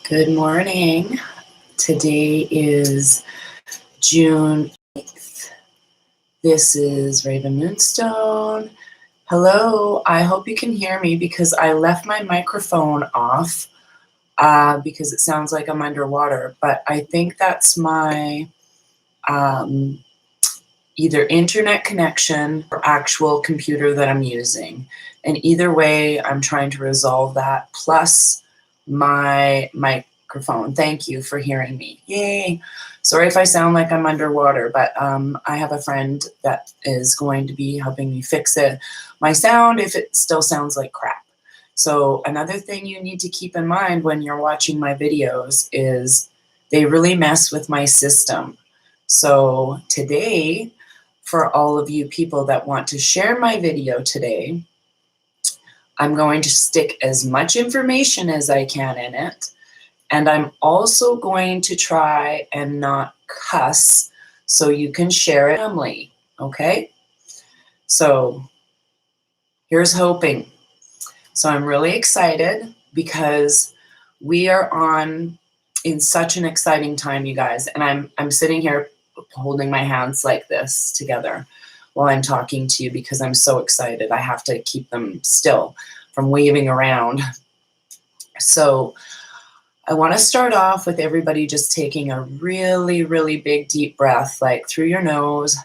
Good morning. Today is June 8th. This is Raven Moonstone. Hello, I hope you can hear me because I left my microphone off because it sounds like I'm underwater, but I think that's my either internet connection or actual computer that I'm using. And either way, I'm trying to resolve that, plus my microphone. Thank you for hearing me. Yay. Sorry if I sound like I'm underwater, but I have a friend that is going to be helping me fix it. My sound, if it still sounds like crap. So another thing you need to keep in mind when you're watching my videos is they really mess with my system. So today, for all of you people that want to share my video today, I'm going to stick as much information as I can in it. And I'm also going to try and not cuss so you can share it family, okay? So here's hoping. So I'm really excited because we are in such an exciting time, you guys. And I'm sitting here holding my hands like this together while I'm talking to you because I'm so excited. I have to keep them still from waving around. So I want to start off with everybody just taking a really, really big deep breath, like through your nose.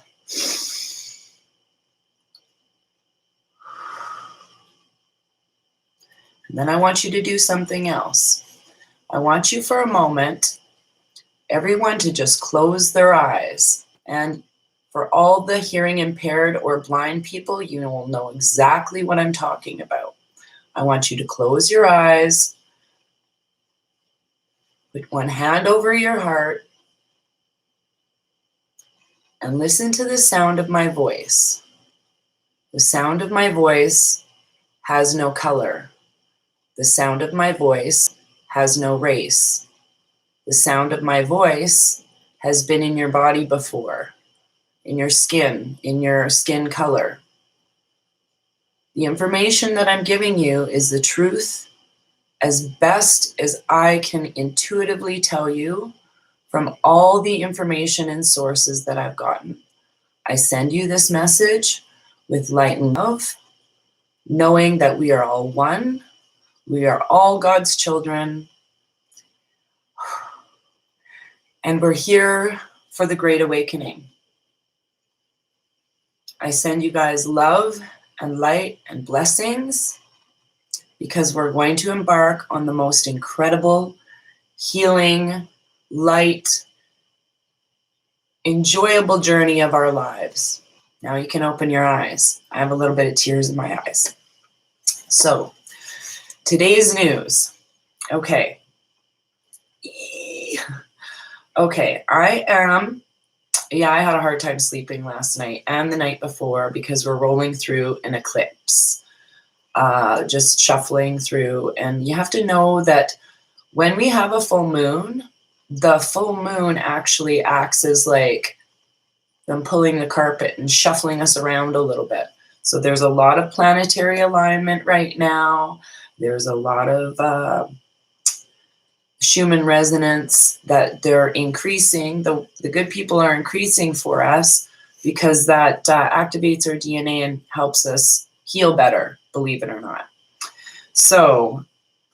And then I want you to do something else. I want you for a moment, everyone to just close their eyes. And for all the hearing impaired or blind people, you will know exactly what I'm talking about. I want you to close your eyes, put one hand over your heart, and listen to the sound of my voice. The sound of my voice has no color. The sound of my voice has no race. The sound of my voice has been in your body before, in your skin color. The information that I'm giving you is the truth as best as I can intuitively tell you from all the information and sources that I've gotten. I send you this message with light and love, knowing that we are all one. We are all God's children. And we're here for the Great Awakening. I send you guys love and light and blessings because we're going to embark on the most incredible, healing, light, enjoyable journey of our lives. Now you can open your eyes. I have a little bit of tears in my eyes. So, today's news. Okay. Okay, I had a hard time sleeping last night and the night before because we're rolling through an eclipse. Just shuffling through. And you have to know that when we have a full moon, the full moon actually acts as like them pulling the carpet and shuffling us around a little bit. So there's a lot of planetary alignment right now. There's a lot of Schumann resonance that they're increasing. The good people are increasing for us because that activates our DNA and helps us heal better, believe it or not. So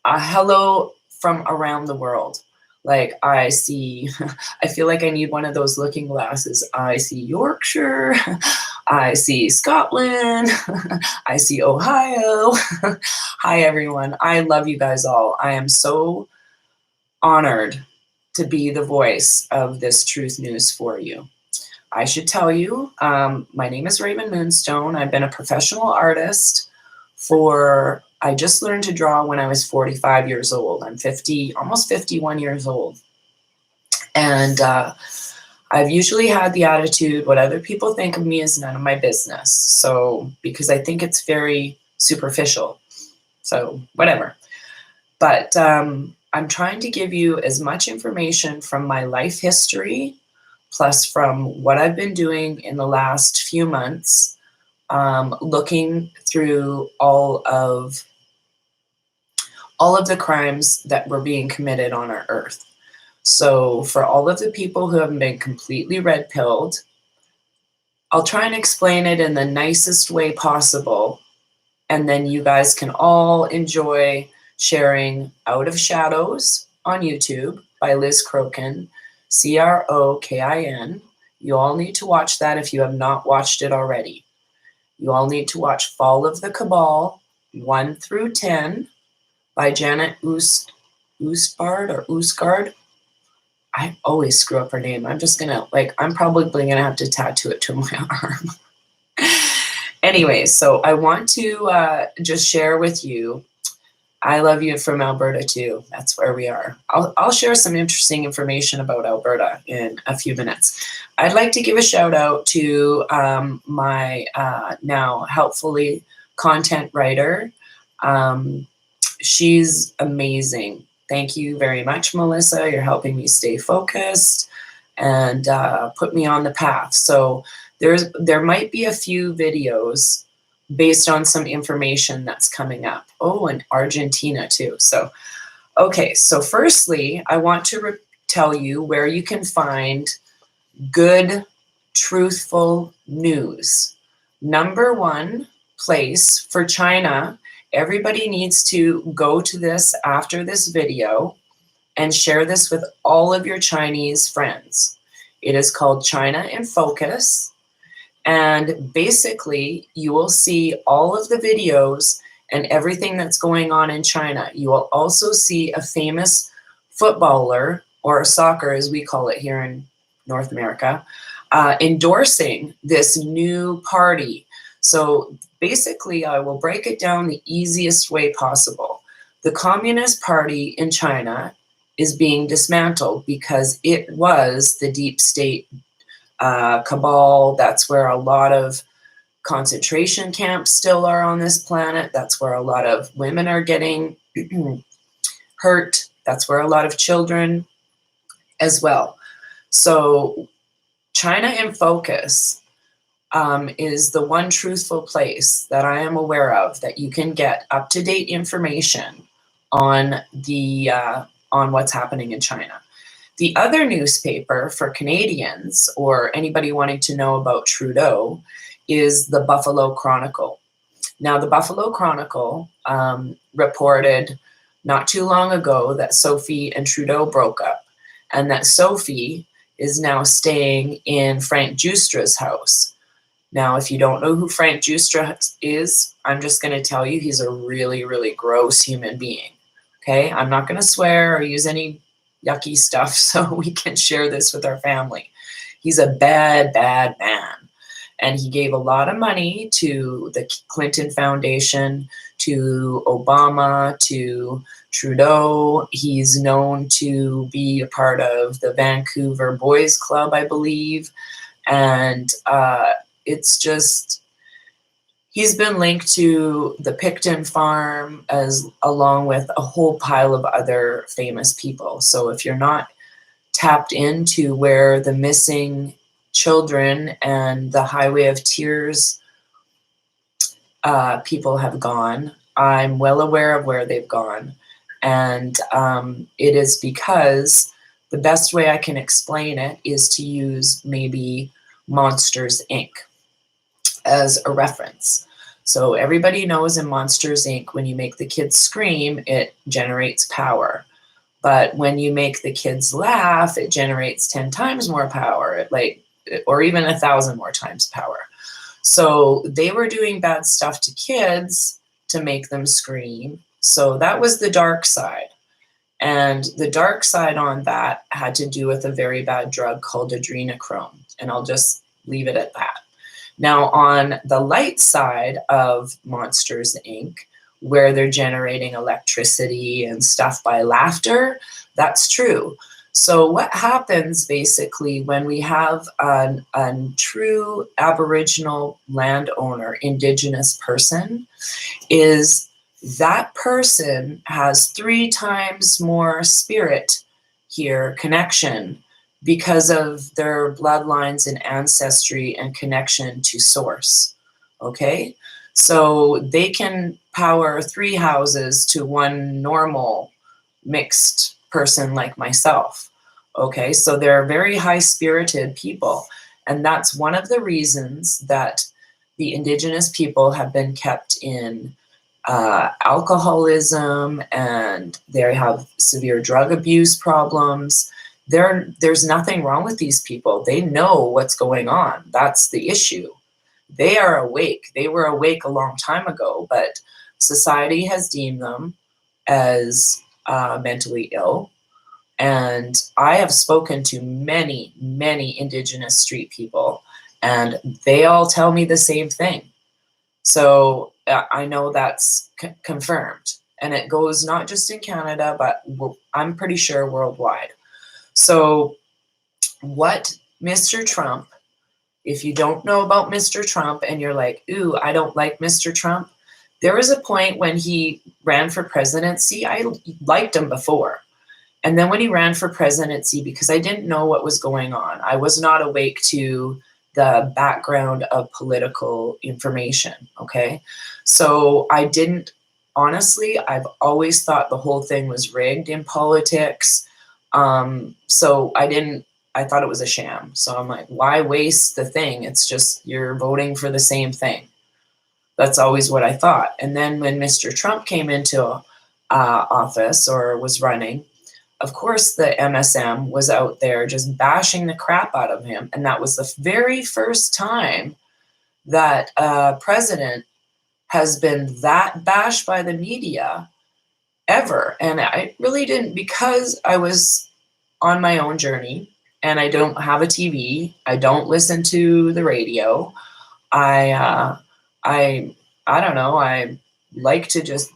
hello from around the world. Like I see, I feel like I need one of those looking glasses. I see Yorkshire, I see Scotland, I see Ohio. Hi everyone, I love you guys all. I am so honored to be the voice of this truth news for you. I should tell you, my name is Raven Moonstone. I've been a professional artist I just learned to draw when I was 45 years old. I'm almost 51 years old. And I've usually had the attitude, what other people think of me is none of my business. So, because I think it's very superficial. So, whatever. But I'm trying to give you as much information from my life history, plus from what I've been doing in the last few months, looking through all of all of the crimes that were being committed on our earth. So for all of the people who have been completely red-pilled, I'll try and explain it in the nicest way possible, and then you guys can all enjoy sharing Out of Shadows on YouTube by Liz Crokin, Crokin. You all need to watch that if you have not watched it already. You all need to watch Fall of the Cabal 1 through 10 by Janet Usgard. I always screw up her name. I'm probably gonna have to tattoo it to my arm. Anyway, so I want to just share with you. I love you from Alberta too. That's where we are. I'll share some interesting information about Alberta in a few minutes. I'd like to give a shout out to my now helpfully content writer. She's amazing. Thank you very much, Melissa. You're helping me stay focused and put me on the path. So there might be a few videos based on some information that's coming up. Oh, and Argentina too. So, okay. So firstly, I want to tell you where you can find good, truthful news. Number one place for China. Everybody needs to go to this after this video and share this with all of your Chinese friends. It is called China in Focus. And basically, you will see all of the videos and everything that's going on in China. You will also see a famous footballer, or soccer as we call it here in North America, endorsing this new party. So basically, I will break it down the easiest way possible. The Communist Party in China is being dismantled because it was the deep state cabal. That's where a lot of concentration camps still are on this planet. That's where a lot of women are getting hurt. That's where a lot of children as well. So China in Focus is the one truthful place that I am aware of that you can get up-to-date information on the on what's happening in China. The other newspaper for Canadians or anybody wanting to know about Trudeau is the Buffalo Chronicle. Now, the Buffalo Chronicle reported not too long ago that Sophie and Trudeau broke up, and that Sophie is now staying in Frank Justra's house. Now, if you don't know who Frank Justra is, I'm just going to tell you he's a really, really gross human being. Okay, I'm not going to swear or use any yucky stuff so we can share this with our family. He's a bad, bad man. And he gave a lot of money to the Clinton Foundation, to Obama, to Trudeau. He's known to be a part of the Vancouver Boys Club, I believe. And it's just, he's been linked to the Picton farm along with a whole pile of other famous people. So if you're not tapped into where the missing children and the Highway of Tears people have gone, I'm well aware of where they've gone. And it is because the best way I can explain it is to use maybe Monsters, Inc. as a reference. So everybody knows in Monsters, Inc., when you make the kids scream, it generates power. But when you make the kids laugh, it generates 10 times more power, or even 1,000 more times power. So they were doing bad stuff to kids to make them scream. So that was the dark side. And the dark side on that had to do with a very bad drug called adrenochrome. And I'll just leave it at that. Now, on the light side of Monsters, Inc., where they're generating electricity and stuff by laughter, that's true. So what happens basically when we have a true Aboriginal landowner, Indigenous person, is that person has 3 times more spirit here, connection, because of their bloodlines and ancestry and connection to source. Okay? So they can power 3 houses to one normal mixed person like myself. Okay, so they're very high-spirited people. And that's one of the reasons that the Indigenous people have been kept in alcoholism, and they have severe drug abuse problems. There's nothing wrong with these people. They know what's going on. That's the issue. They are awake. They were awake a long time ago, but society has deemed them as mentally ill. And I have spoken to many, many Indigenous street people, and they all tell me the same thing. So I know that's confirmed. And it goes not just in Canada, but I'm pretty sure worldwide. So what Mr. Trump, if you don't know about Mr. Trump and you're like, ooh, I don't like Mr. Trump, there was a point when he ran for presidency, I liked him before. And then when he ran for presidency, because I didn't know what was going on, I was not awake to the background of political information, okay? So I didn't, honestly, I've always thought the whole thing was rigged in politics. So I thought it was a sham. So I'm like, why waste the thing? It's just, you're voting for the same thing. That's always what I thought. And then when Mr. Trump came into office or was running, of course, the MSM was out there just bashing the crap out of him. And that was the very first time that a president has been that bashed by the media ever. And I really didn't, because I was on my own journey and I don't have a TV. I don't listen to the radio. I don't know. I like to just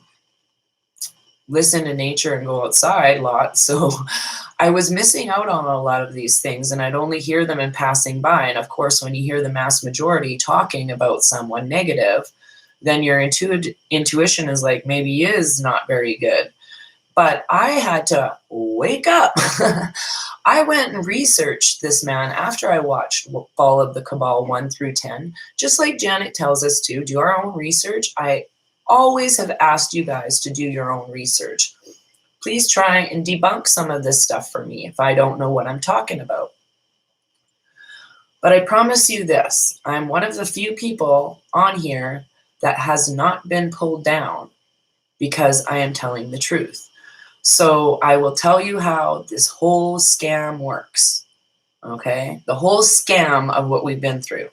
listen to nature and go outside a lot. So I was missing out on a lot of these things, and I'd only hear them in passing by. And of course, when you hear the mass majority talking about someone negative, then your intuition is like, maybe he is not very good. But I had to wake up. I went and researched this man after I watched Fall of the Cabal 1 through 10. Just like Janet tells us to do our own research, I always have asked you guys to do your own research. Please try and debunk some of this stuff for me if I don't know what I'm talking about. But I promise you this, I'm one of the few people on here that has not been pulled down because I am telling the truth. So I will tell you how this whole scam works, okay? The whole scam of what we've been through.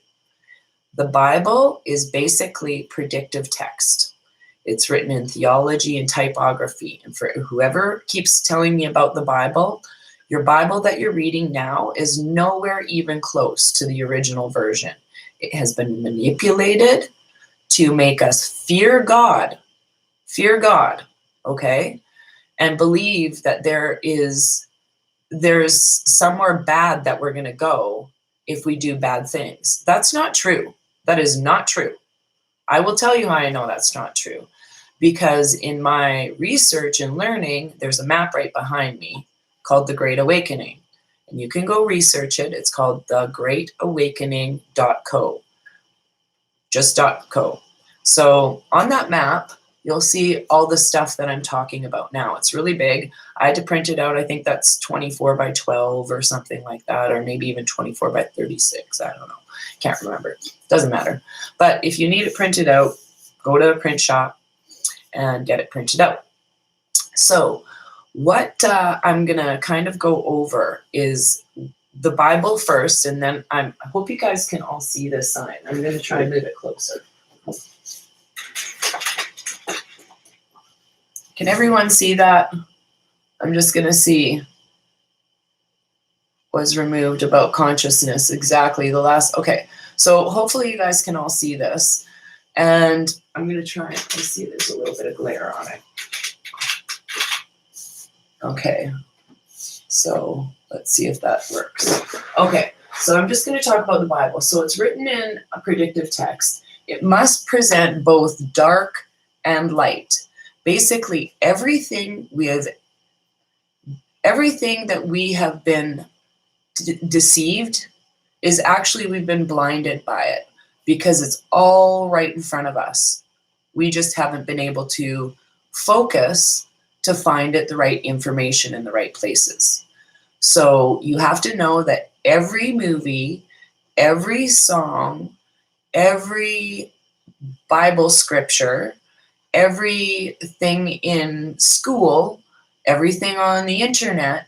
The Bible is basically predictive text. It's written in theology and typography. And for whoever keeps telling me about the Bible, your Bible that you're reading now is nowhere even close to the original version. It has been manipulated to make us fear God, okay? And believe that there's somewhere bad that we're going to go if we do bad things. That's not true. That is not true. I will tell you how I know that's not true. Because in my research and learning, there's a map right behind me called The Great Awakening. And you can go research it. It's called thegreatawakening.co. Just .co. So on that map, you'll see all the stuff that I'm talking about now. It's really big. I had to print it out. I think that's 24 by 12 or something like that, or maybe even 24 by 36. I don't know. Can't remember. Doesn't matter. But if you need it printed out, go to a print shop and get it printed out. So what I'm going to kind of go over is the Bible first, and then I hope you guys can all see this sign. I'm going to try and move it closer. Can everyone see that? I'm just going to see was removed about consciousness. Exactly. The last. Okay. So hopefully you guys can all see this. And I'm going to try and see there's a little bit of glare on it. Okay. So let's see if that works. Okay. So I'm just going to talk about the Bible. So it's written in a predictive text. It must present both dark and light. Basically, everything that we have been deceived is actually we've been blinded by it, because it's all right in front of us. We just haven't been able to focus to find it the right information in the right places. So you have to know that every movie, every song, every Bible scripture, everything in school, everything on the internet,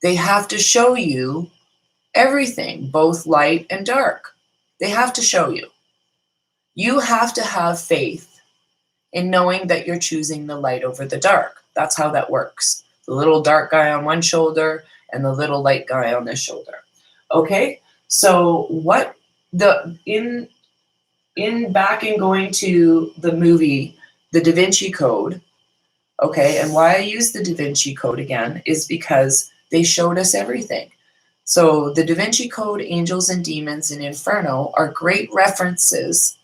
they have to show you everything, both light and dark. They have to show you. You have to have faith in knowing that you're choosing the light over the dark. That's how that works. The little dark guy on one shoulder and the little light guy on this shoulder. Okay? So what the in back in going to the movie The Da Vinci Code, okay, and why I use the Da Vinci Code again is because they showed us everything. So the Da Vinci Code, Angels and Demons, and Inferno are great references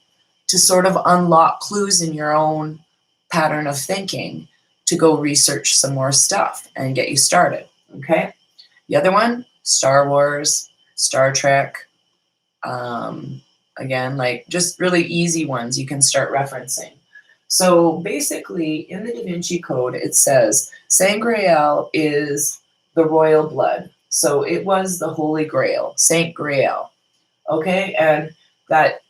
to sort of unlock clues in your own pattern of thinking to go research some more stuff and get you started, okay? The other one, Star Wars, Star Trek, again, like just really easy ones you can start referencing. So basically, in the Da Vinci Code, it says Sangreal is the royal blood. So it was the Holy Grail, Saint Grail, okay? And that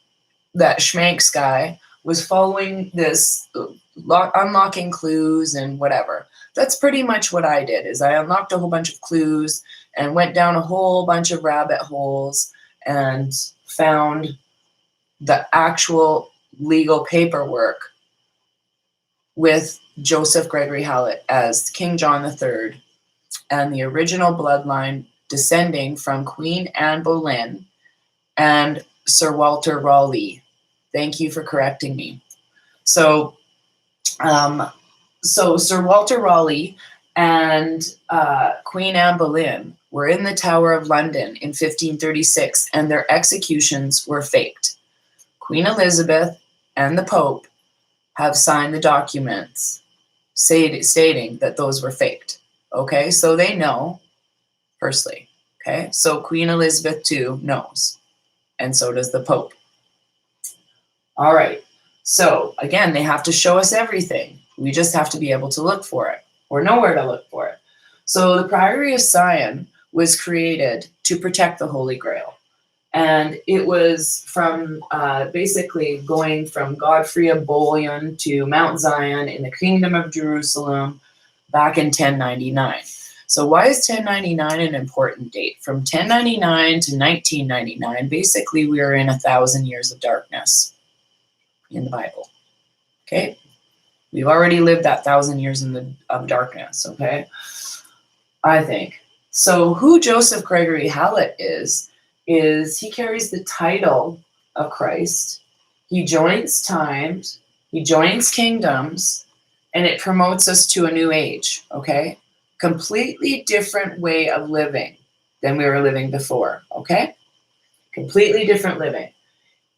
Schmanks guy was following this, unlocking clues and whatever. That's pretty much what I did, is I unlocked a whole bunch of clues and went down a whole bunch of rabbit holes and found the actual legal paperwork with Joseph Gregory Hallett as King John III and the original bloodline descending from Queen Anne Boleyn and Sir Walter Raleigh. Thank you for correcting me. So Sir Walter Raleigh and Queen Anne Boleyn were in the Tower of London in 1536, and their executions were faked. Queen Elizabeth and the Pope have signed the documents stating that those were faked. Okay, so they know, firstly. Okay, so Queen Elizabeth too knows, and so does the Pope. All right, so again, they have to show us everything. We just have to be able to look for it or know where to look for it. So the Priory of Sion was created to protect the Holy Grail. And it was from basically going from Godfrey of Bouillon to Mount Zion in the Kingdom of Jerusalem back in 1099. So why is 1099 an important date? From 1099 to 1999, basically we are in 1,000 years of darkness in the Bible. Okay? We've already lived that 1,000 years of darkness, okay? I think. So who Joseph Gregory Hallett is he carries the title of Christ. He joins times, he joins kingdoms, and it promotes us to a new age, okay? Completely different way of living than we were living before, okay? Completely different living.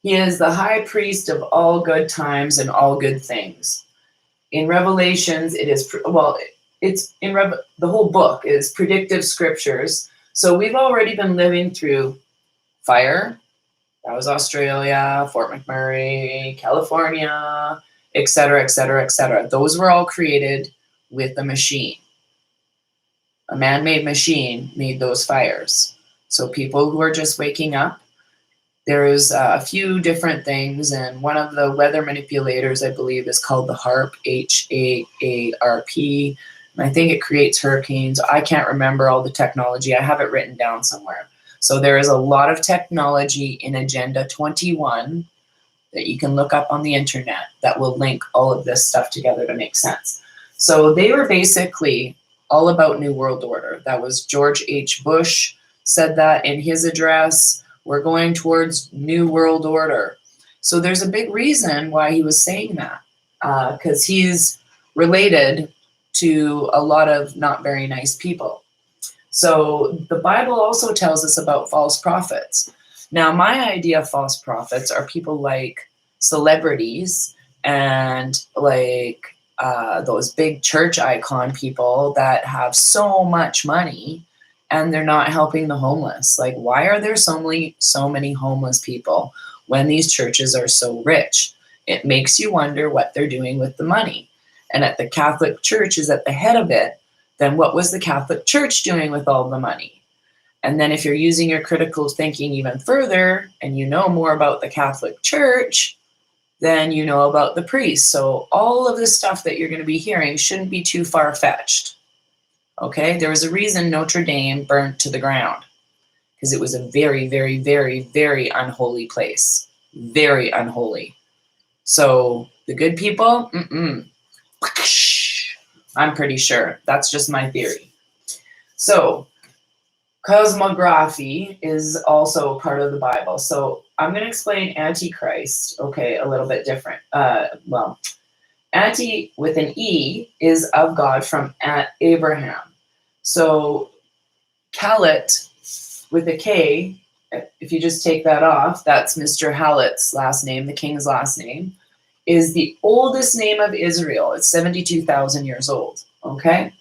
He is the high priest of all good times and all good things. In Revelations, it is, the whole book is predictive scriptures. So we've already been living through fire, that was Australia, Fort McMurray, California, et cetera, et cetera, et cetera. Those were all created with a machine. A man-made machine made those fires. So people who are just waking up, there's a few different things, and one of the weather manipulators, I believe, is called the HAARP, HAARP, and I think it creates hurricanes. I can't remember all the technology. I have it written down somewhere. So there is a lot of technology in Agenda 21 that you can look up on the internet that will link all of this stuff together to make sense. So they were basically all about New World Order. That was George H. Bush said that in his address. We're going towards New World Order. So there's a big reason why he was saying that, because he's related to a lot of not very nice people. So the Bible also tells us about false prophets. Now, my idea of false prophets are people like celebrities and like those big church icon people that have so much money and they're not helping the homeless. Like, why are there so many homeless people when these churches are so rich. It makes you wonder what they're doing with the money. And if the Catholic Church is at the head of it, then what was the Catholic Church doing with all the money? And then if you're using your critical thinking even further and you know more about the Catholic Church, then you know about the priests. So all of the stuff that you're going to be hearing shouldn't be too far-fetched. Okay, there was a reason Notre Dame burnt to the ground, because it was a very, very, very, very unholy place. Very unholy. So the good people, I'm pretty sure. That's just my theory. So cosmography is also part of the Bible. So I'm going to explain Antichrist, okay, a little bit different. Anti with an E is of God from Abraham. So Kalet with a K, if you just take that off, that's Mr. Halet's last name, the king's last name, is the oldest name of Israel. It's 72,000 years old, okay?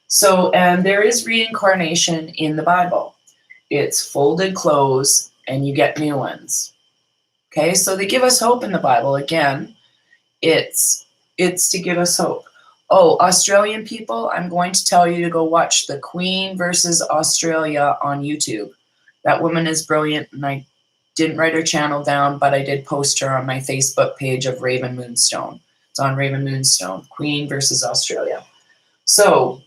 So, and there is reincarnation in the Bible. It's folded clothes and you get new ones. Okay, so they give us hope in the Bible. Again, it's to give us hope. Oh, Australian people, I'm going to tell you to go watch the Queen versus Australia on YouTube. That woman is brilliant, and I didn't write her channel down, but I did post her on my Facebook page of Raven Moonstone. It's on Raven Moonstone, Queen versus Australia. So,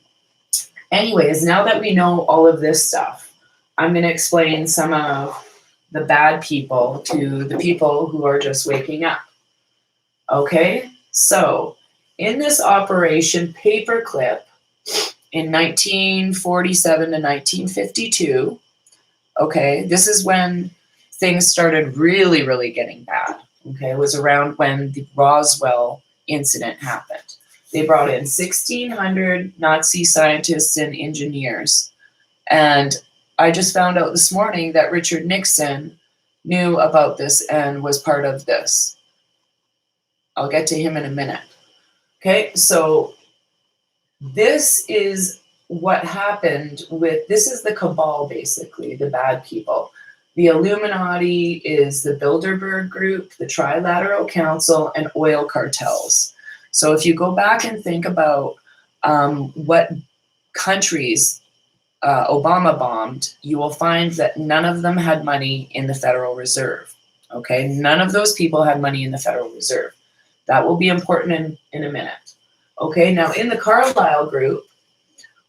anyways, now that we know all of this stuff, I'm going to explain some of the bad people to the people who are just waking up. Okay, so in this Operation Paperclip in 1947 to 1952, okay, this is when things started really, really getting bad. Okay, it was around when the Roswell incident happened. They brought in 1,600 Nazi scientists and engineers. And I just found out this morning that Richard Nixon knew about this and was part of this. I'll get to him in a minute. Okay, so this is what happened with, this is the cabal, basically, the bad people. The Illuminati is the Bilderberg Group, the Trilateral Council, and oil cartels. So if you go back and think about what countries Obama bombed, you will find that none of them had money in the Federal Reserve. Okay, none of those people had money in the Federal Reserve. That will be important in a minute. Okay, now in the Carlyle Group,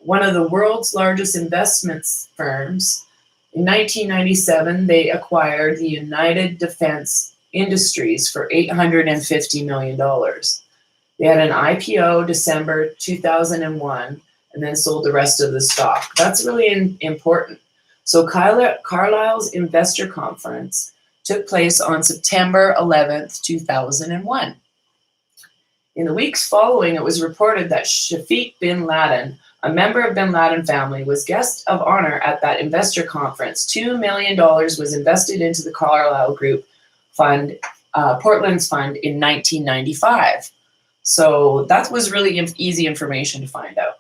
one of the world's largest investments firms, in 1997, they acquired the United Defense Industries for $850 million. They had an IPO December 2001 and then sold the rest of the stock. That's really important. So Carlyle's investor conference took place on September 11th, 2001. In the weeks following, it was reported that Shafiq bin Laden, a member of bin Laden family, was guest of honor at that investor conference. $2 million was invested into the Carlyle Group fund, Portland's fund, in 1995. So that was really easy information to find out.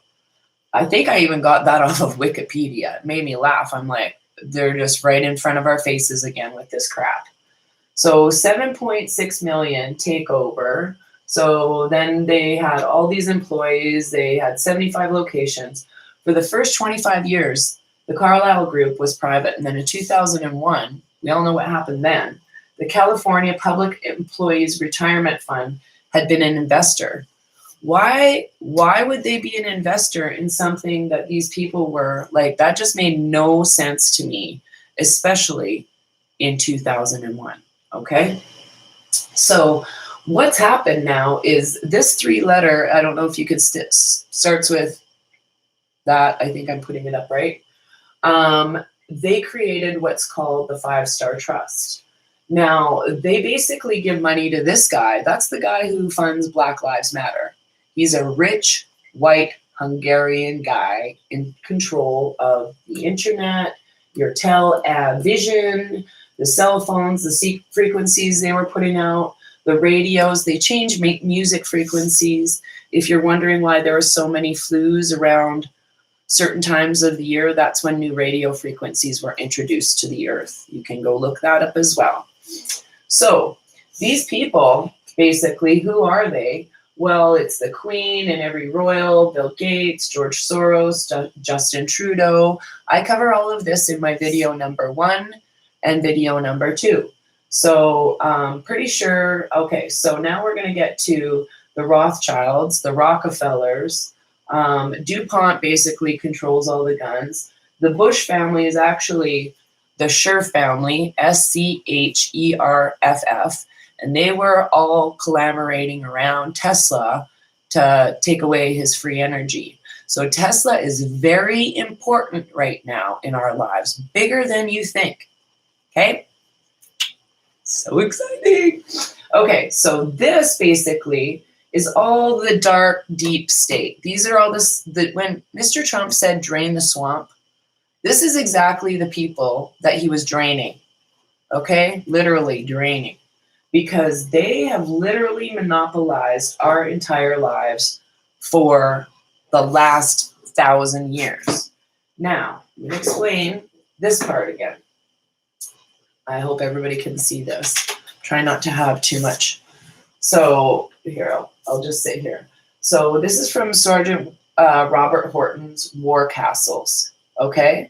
I think I even got that off of Wikipedia. It made me laugh. I'm like, they're just right in front of our faces again with this crap. So 7.6 million takeover. So then they had all these employees. They had 75 locations. For the first 25 years, the Carlyle Group was private. And then in 2001, we all know what happened then. The California Public Employees Retirement Fund had been an investor. Why would they be an investor in something that these people were like? That just made no sense to me, especially in 2001. Okay, so what's happened now is this 3-letter, I don't know if you could starts with that. I think I'm putting it up right. They created what's called the 5-Star Trust. Now, they basically give money to this guy. That's the guy who funds Black Lives Matter. He's a rich, white, Hungarian guy in control of the internet, your television, the cell phones, the frequencies they were putting out, the radios. They changed music frequencies. If you're wondering why there are so many flus around certain times of the year, that's when new radio frequencies were introduced to the earth. You can go look that up as well. So these people, basically, who are they? Well, it's the Queen and every royal, Bill Gates, George Soros, Justin Trudeau. I cover all of this in my video number 1 and video number 2. So pretty sure, okay, so now we're going to get to the Rothschilds, the Rockefellers. DuPont basically controls all the guns. The Bush family is actually the Scherff family, Scherff, and they were all collaborating around Tesla to take away his free energy. So Tesla is very important right now in our lives, bigger than you think. Okay? So exciting. Okay, so this basically is all the dark, deep state. These are all when Mr. Trump said drain the swamp, this is exactly the people that he was draining. Okay? Literally draining. Because they have literally monopolized our entire lives for the last 1,000 years. Now, let me explain this part again. I hope everybody can see this. Try not to have too much. So here, I'll just sit here. So this is from Sergeant Robert Horton's War Castles. Okay?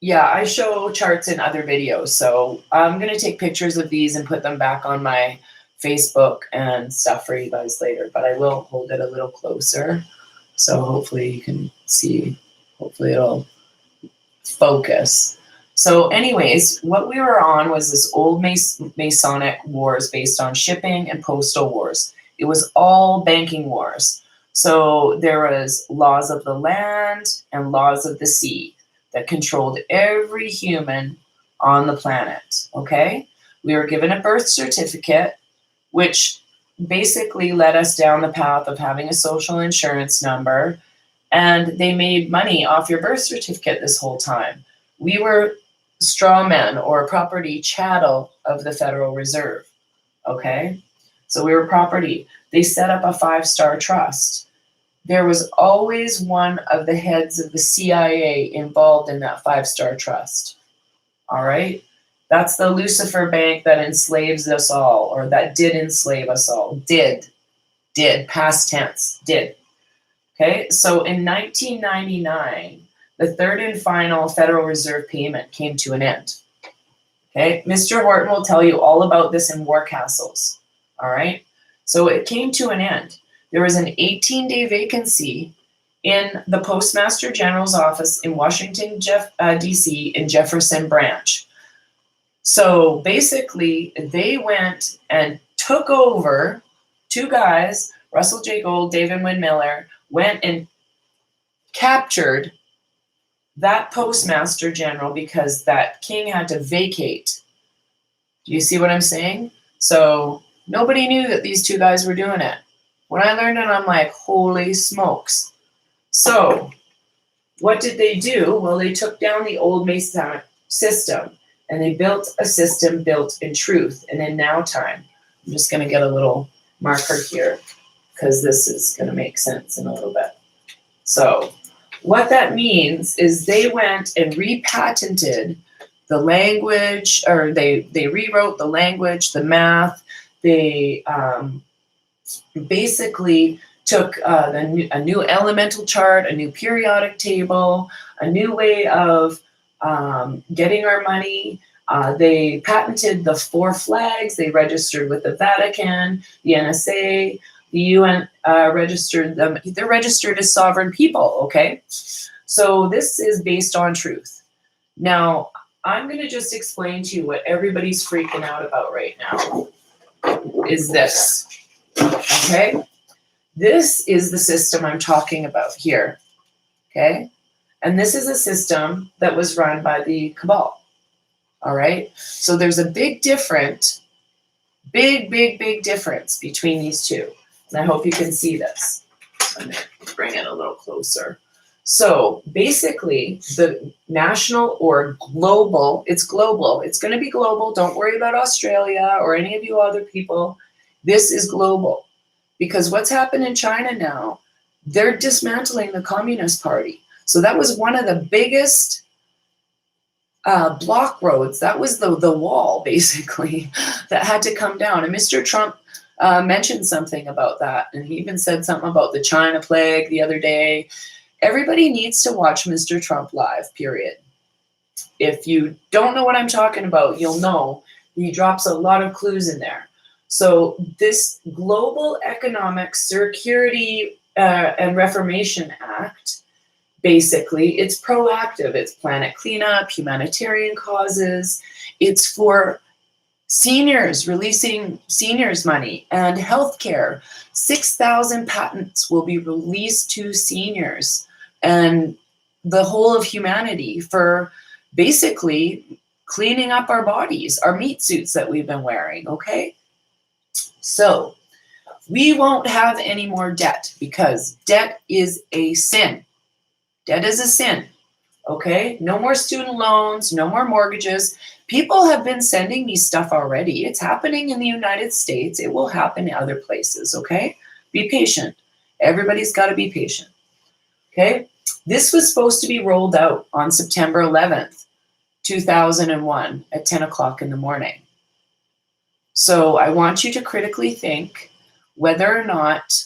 Yeah, I show charts in other videos, so I'm going to take pictures of these and put them back on my Facebook and stuff for you guys later, but I will hold it a little closer, so hopefully you can see, hopefully it'll focus. So anyways, what we were on was this old Masonic wars based on shipping and postal wars. It was all banking wars. So there was laws of the land and laws of the sea that controlled every human on the planet, okay? We were given a birth certificate, which basically led us down the path of having a social insurance number, and they made money off your birth certificate this whole time. We were straw men or property chattel of the Federal Reserve, okay? So we were property. They set up a 5-star trust. There was always one of the heads of the CIA involved in that 5-star trust. All right? That's the Lucifer Bank that enslaves us all, or that did enslave us all. Did, past tense, did. Okay? So in 1999, the third and final Federal Reserve payment came to an end. Okay? Mr. Horton will tell you all about this in War Castles. All right? So it came to an end. There was an 18-day vacancy in the Postmaster General's office in Washington, D.C. in Jefferson Branch. So basically, they went and took over, 2 guys, Russell J. Gold, David Wynn Miller, went and captured that Postmaster General because that king had to vacate. Do you see what I'm saying? So nobody knew that these 2 guys were doing it. When I learned it, I'm like, holy smokes. So what did they do? Well, they took down the old Masonic system, and they built a system built in truth and in now time. I'm just going to get a little marker here because this is going to make sense in a little bit. So what that means is they went and repatented the language, or they rewrote the language, the math. They basically took a new elemental chart, a new periodic table, a new way of getting our money. They patented the 4 flags. They registered with the Vatican, the NSA, the UN registered them. They're registered as sovereign people, okay? So this is based on truth. Now, I'm going to just explain to you what everybody's freaking out about right now is this. Okay, this is the system I'm talking about here, okay? And this is a system that was run by the cabal, all right? So there's a big difference between these 2. And I hope you can see this. I'm going to bring it a little closer. So basically, the national or global, it's global. It's going to be global. Don't worry about Australia or any of you other people. This is global. Because what's happened in China now, they're dismantling the Communist Party. So that was one of the biggest block roads. That was the wall, basically, that had to come down. And Mr. Trump mentioned something about that. And he even said something about the China plague the other day. Everybody needs to watch Mr. Trump live, period. If you don't know what I'm talking about, you'll know. He drops a lot of clues in there. So this Global Economic Security and Reformation Act, basically, it's proactive. It's planet cleanup, humanitarian causes. It's for seniors, releasing seniors money, and healthcare. 6,000 patents will be released to seniors and the whole of humanity for basically cleaning up our bodies, our meat suits that we've been wearing, okay? So we won't have any more debt because debt is a sin. Debt is a sin, okay? No more student loans, no more mortgages. People have been sending me stuff already. It's happening in the United States. It will happen in other places, okay? Be patient. Everybody's got to be patient, okay? This was supposed to be rolled out on September 11th, 2001 at 10 o'clock in the morning. So I want you to critically think whether or not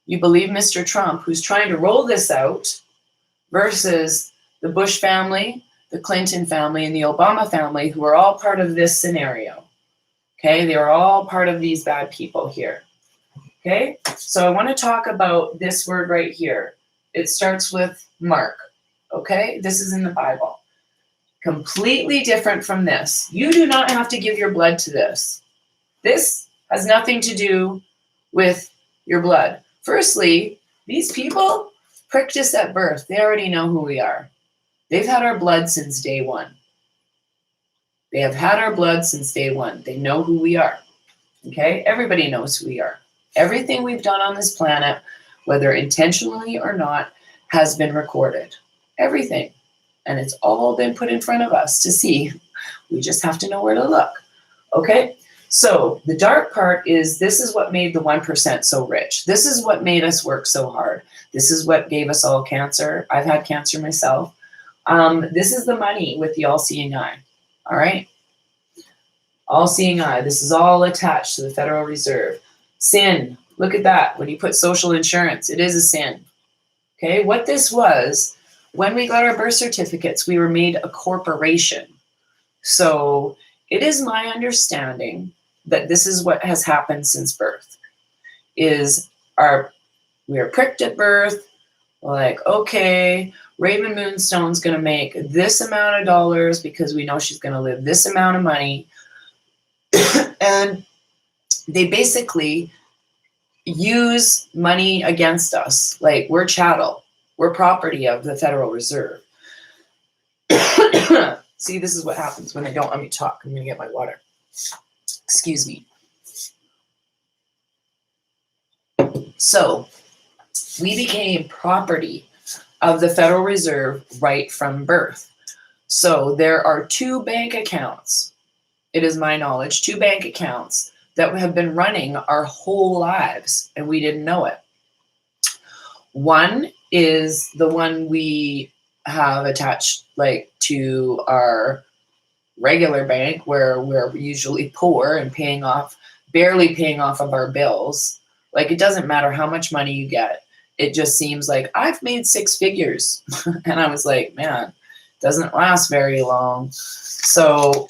you believe Mr. Trump, who's trying to roll this out, versus the Bush family, the Clinton family, and the Obama family, who are all part of this scenario. Okay, they are all part of these bad people here. Okay, so I want to talk about this word right here. It starts with Mark. Okay, this is in the Bible. Completely different from this. You do not have to give your blood to this. This has nothing to do with your blood. Firstly, these people pricked us at birth. They already know who we are. They've had our blood since day one. They have had our blood since day one. They know who we are. Okay? Everybody knows who we are. Everything we've done on this planet, whether intentionally or not, has been recorded. Everything. And it's all been put in front of us to see. We just have to know where to look. Okay? So the dark part is this is what made the 1% so rich. This is what made us work so hard. This is what gave us all cancer. I've had cancer myself. This is the money with the all-seeing eye. All right? All-seeing eye. This is all attached to the Federal Reserve. Sin. Look at that. When you put social insurance, it is a sin. Okay? What this was, when we got our birth certificates, we were made a corporation. So it is my understanding that this is what has happened since birth, is we are pricked at birth. We're like, okay, Raven Moonstone's going to make this amount of dollars because we know she's going to live this amount of money. And they basically use money against us. Like we're chattel. We're property of the Federal Reserve. See, this is what happens when they don't let me talk. I'm going to get my water. Excuse me. So we became property of the Federal Reserve right from birth. So there are 2 bank accounts, it is my knowledge, 2 bank accounts that have been running our whole lives, and we didn't know it. One is the one we have attached like to our regular bank where we're usually poor and barely paying off of our bills. Like it doesn't matter how much money you get. It just seems like I've made 6 figures. And I was like, man, doesn't last very long. So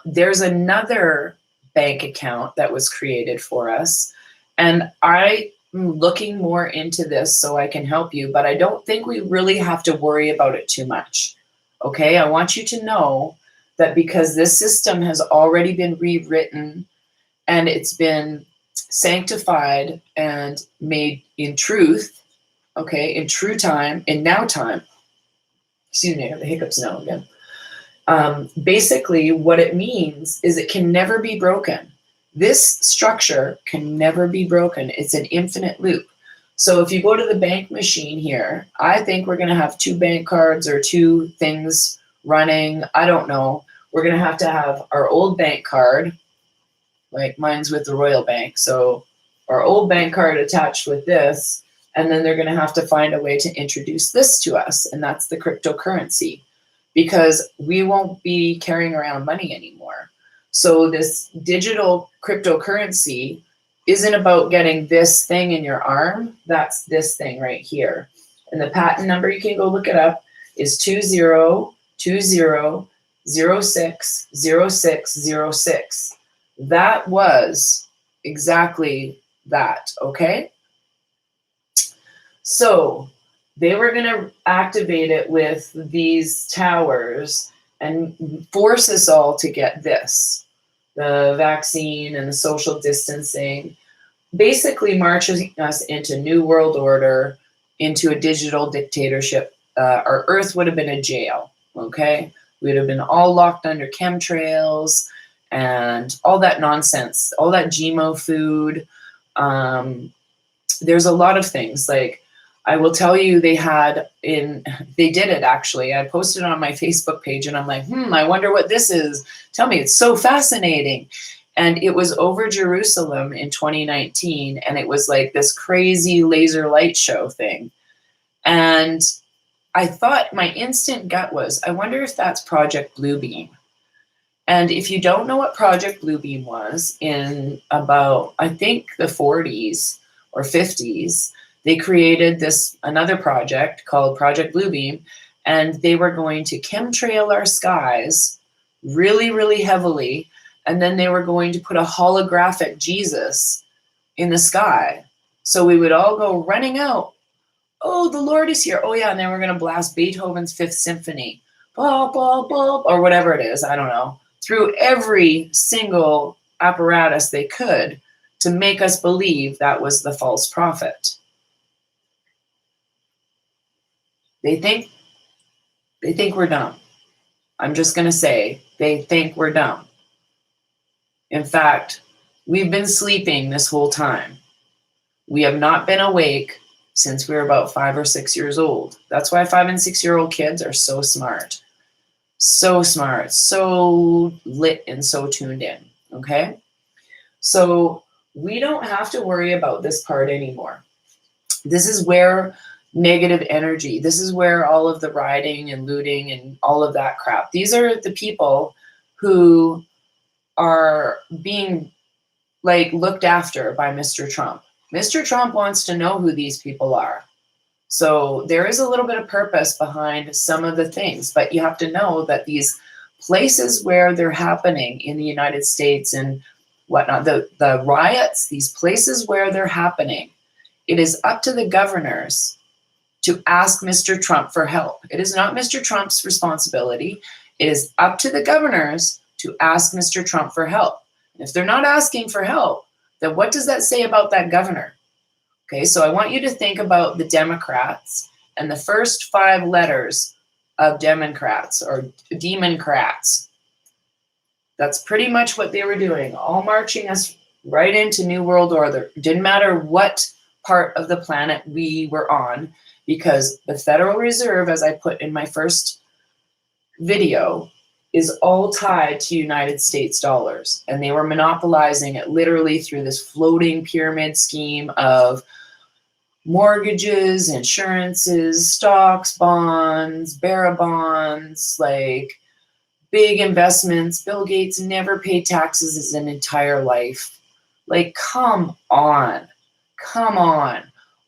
there's another bank account that was created for us. And I'm looking more into this so I can help you, but I don't think we really have to worry about it too much. Okay, I want you to know that because this system has already been rewritten and it's been sanctified and made in truth, okay, in true time, in now time. Excuse me, I have the hiccups now again. Basically, what it means is it can never be broken. This structure can never be broken. It's an infinite loop. So if you go to the bank machine here, I think we're going to have 2 bank cards or 2 things running. I don't know. We're going to have our old bank card, like mine's with the Royal Bank. So our old bank card attached with this, and then they're going to have to find a way to introduce this to us, and that's the cryptocurrency. because we won't be carrying around money anymore. So this digital cryptocurrency isn't about getting this thing in your arm. That's this thing right here. And the patent number, you can go look it up, is 2020060606. That was exactly that, okay? So they were going to activate it with these towers and force us all to get this, the vaccine and the social distancing, basically marching us into New World Order, into a digital dictatorship. Our Earth would have been a jail, okay? We would have been all locked under chemtrails and all that nonsense, all that GMO food. There's a lot of things. Like, I will tell you, they did it actually. I posted on my Facebook page and I'm like, I wonder what this is. Tell me, it's so fascinating. And it was over Jerusalem in 2019. And it was like this crazy laser light show thing. And I thought, my instant gut was, I wonder if that's Project Bluebeam. And if you don't know what Project Bluebeam was, in about, I think, the 40s or 50s, they created another project called Project Bluebeam, and they were going to chemtrail our skies really, really heavily, and then they were going to put a holographic Jesus in the sky. So we would all go running out. Oh, the Lord is here. Oh, yeah, and then we're going to blast Beethoven's Fifth Symphony, blah, blah, blah, or whatever it is, I don't know, through every single apparatus they could to make us believe that was the false prophet. They think we're dumb. I'm just going to say, they think we're dumb. In fact, we've been sleeping this whole time. We have not been awake since we were about 5 or 6 years old. That's why 5 and 6-year-old kids are so smart. So smart, so lit and so tuned in, okay? So we don't have to worry about this part anymore. This is where negative energy, this is where all of the rioting and looting and all of that crap, these are the people who are being like looked after by Mr. Trump. Mr. Trump wants to know who these people are. So there is a little bit of purpose behind some of the things, but you have to know that these places where they're happening in the United States and whatnot, the riots, these places where they're happening, it is up to the governors to ask Mr. Trump for help. It is not Mr. Trump's responsibility. It is up to the governors to ask Mr. Trump for help. And if they're not asking for help, then what does that say about that governor? Okay, so I want you to think about the Democrats and the first 5 letters of Democrats or Democrats. That's pretty much what they were doing, all marching us right into New World Order. Didn't matter what part of the planet we were on, because the Federal Reserve, as I put in my first video, is all tied to United States dollars. And they were monopolizing it literally through this floating pyramid scheme of mortgages, insurances, stocks, bonds, bearer bonds, like big investments. Bill Gates never paid taxes his entire life. Like, come on. Come on.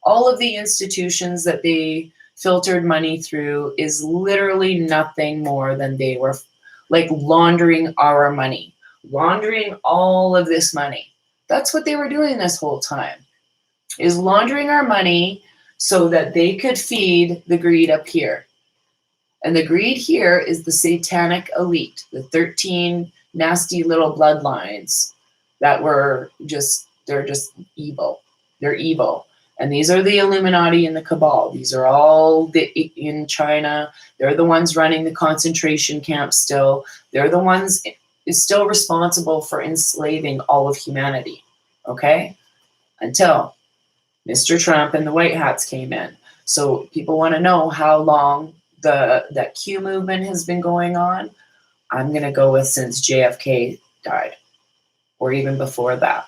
All of the institutions that they filtered money through is literally nothing more than they were like laundering our money, laundering all of this money. That's what they were doing this whole time, is laundering our money so that they could feed the greed up here. And the greed here is the satanic elite, the 13 nasty little bloodlines that they're just evil. They're evil. And these are the Illuminati and the Cabal. These are all in China. They're the ones running the concentration camps still. They're the ones still responsible for enslaving all of humanity, okay? Until Mr. Trump and the White Hats came in. So people want to know how long that Q movement has been going on. I'm going to go with since JFK died, or even before that.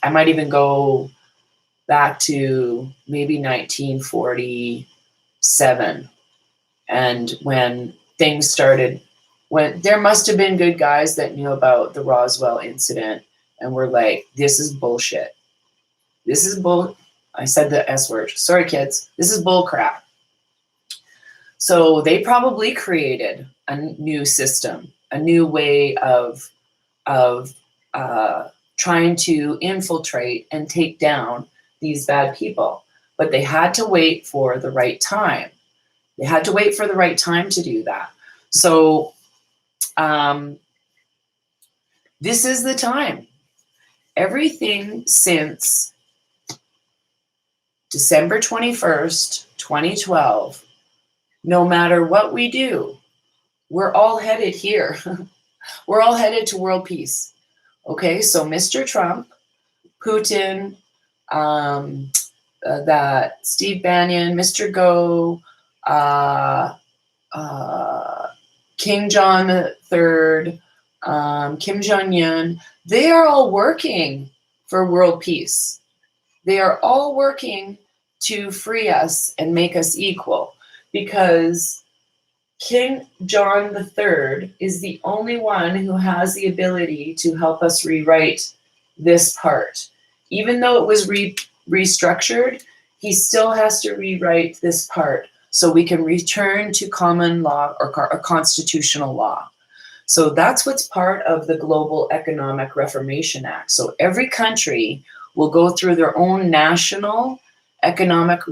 I might even go back to maybe 1947, and when things started, when there must have been good guys that knew about the Roswell incident and were like, this is bullshit. This is bull. I said the S word. Sorry, kids. This is bull crap. So they probably created a new system, a new way of trying to infiltrate and take down these bad people. But they had to wait for the right time. They had to wait for the right time to do that. So this is the time. Everything since December 21st, 2012, no matter what we do, we're all headed here. We're all headed to world peace. Okay, so Mr. Trump, Putin, that Steve Bannon, Mr. Go, King John III, Kim Jong-un, they are all working for world peace. They are all working to free us and make us equal, because King John III is the only one who has the ability to help us rewrite this part. Even though it was restructured, he still has to rewrite this part so we can return to common law or constitutional law. So that's what's part of the Global Economic Reformation Act. So every country will go through their own national economic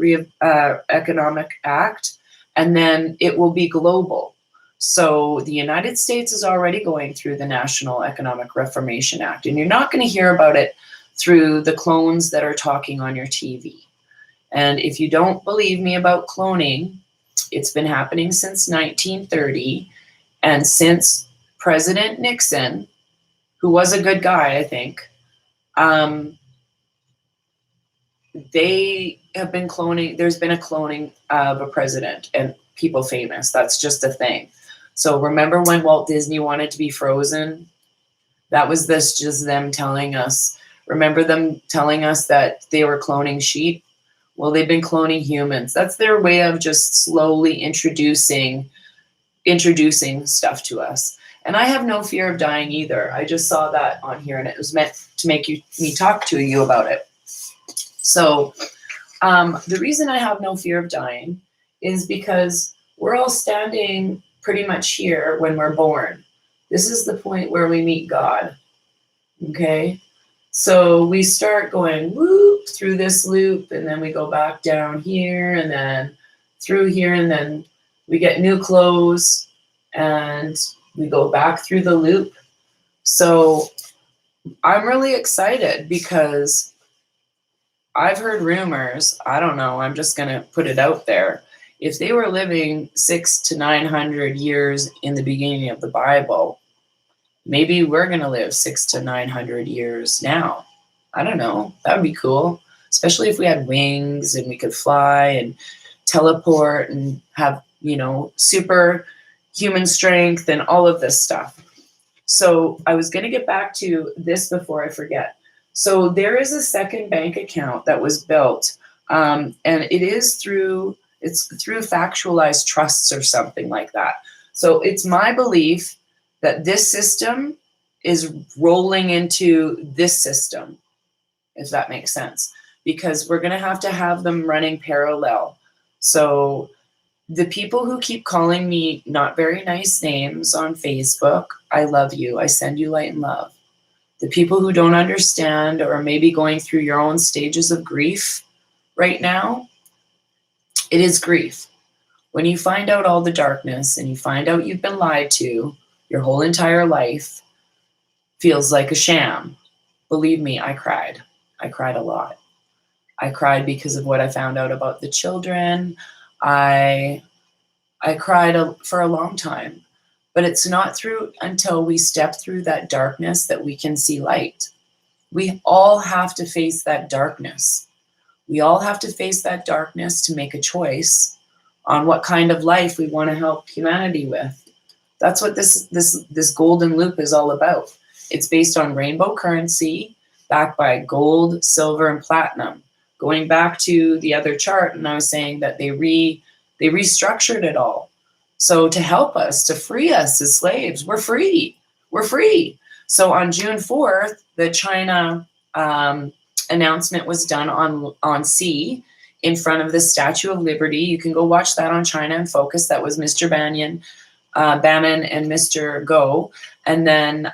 act, and then it will be global. So the United States is already going through the National Economic Reformation Act, and you're not going to hear about it through the clones that are talking on your TV. And if you don't believe me about cloning, it's been happening since 1930, and since President Nixon, who was a good guy, I think, they have been cloning. There's been a cloning of a president and people famous. That's just a thing. So remember when Walt Disney wanted to be frozen? That was just them telling us. Remember them telling us that they were cloning sheep? Well, they've been cloning humans. That's their way of just slowly introducing stuff to us. And I have no fear of dying either. I just saw that on here, and it was meant to make me talk to you about it. So the reason I have no fear of dying is because we're all standing pretty much here when we're born. This is the point where we meet God. Okay? So we start going whoop through this loop, and then we go back down here, and then through here, and then we get new clothes, and we go back through the loop. So I'm really excited because I've heard rumors. I don't know. I'm just going to put it out there. If they were living 600 to 900 years in the beginning of the Bible, maybe we're going to live 600 to 900 years now. I don't know. That would be cool, especially if we had wings and we could fly and teleport and have, super human strength and all of this stuff. So I was going to get back to this before I forget. So there is a second bank account that was built, and it's through factualized trusts or something like that. So it's my belief that this system is rolling into this system, if that makes sense, because we're going to have them running parallel. So the people who keep calling me not very nice names on Facebook, I love you. I send you light and love. The people who don't understand or maybe going through your own stages of grief right now, it is grief. When you find out all the darkness and you find out you've been lied to your whole entire life, feels like a sham. Believe me, I cried. I cried a lot. I cried because of what I found out about the children. I cried for a long time. But it's not through until we step through that darkness that we can see light. We all have to face that darkness. We all have to face that darkness to make a choice on what kind of life we want to help humanity with. That's what this golden loop is all about. It's based on rainbow currency, backed by gold, silver, and platinum. Going back to the other chart, and I was saying that they restructured it all. So to help us, to free us as slaves, we're free. We're free. So on June 4th, the China announcement was done on sea in front of the Statue of Liberty. You can go watch that on China in Focus. That was Mr. Bannon and Mr. Go. And then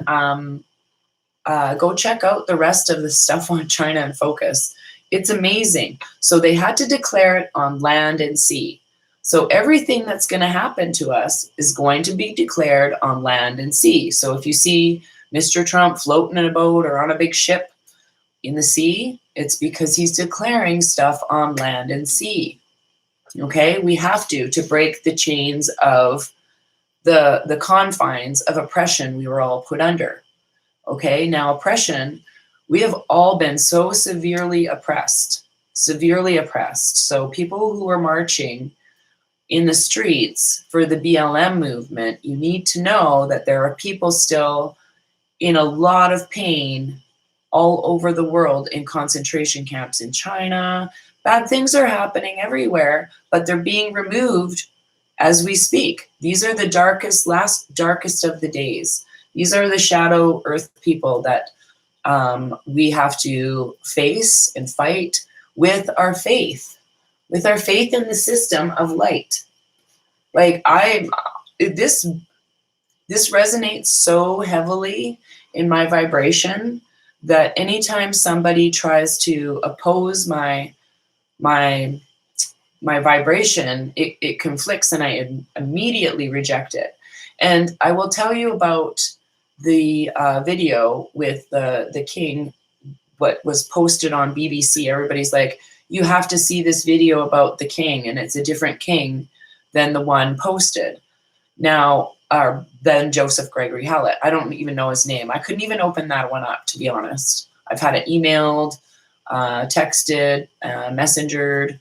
go check out the rest of the stuff on China in Focus. It's amazing. So they had to declare it on land and sea. So everything that's going to happen to us is going to be declared on land and sea. So if you see Mr. Trump floating in a boat or on a big ship in the sea, it's because he's declaring stuff on land and sea. Okay, we have to break the chains of the confines of oppression we were all put under. Okay, now oppression, we have all been so severely oppressed. So people who are marching in the streets for the BLM movement, you need to know that there are people still in a lot of pain all over the world in concentration camps in China. Bad things are happening everywhere, but they're being removed as we speak. These are the darkest of the days. These are the shadow earth people that we have to face and fight with our faith in the system of light. Like this resonates so heavily in my vibration that anytime somebody tries to oppose my vibration, it conflicts and I immediately reject it. And I will tell you about the video with the king, what was posted on BBC. Everybody's like, you have to see this video about the king, and it's a different king than the one posted. Now, then Joseph Gregory Hallett. I don't even know his name. I couldn't even open that one up, to be honest. I've had it emailed, texted, messengered,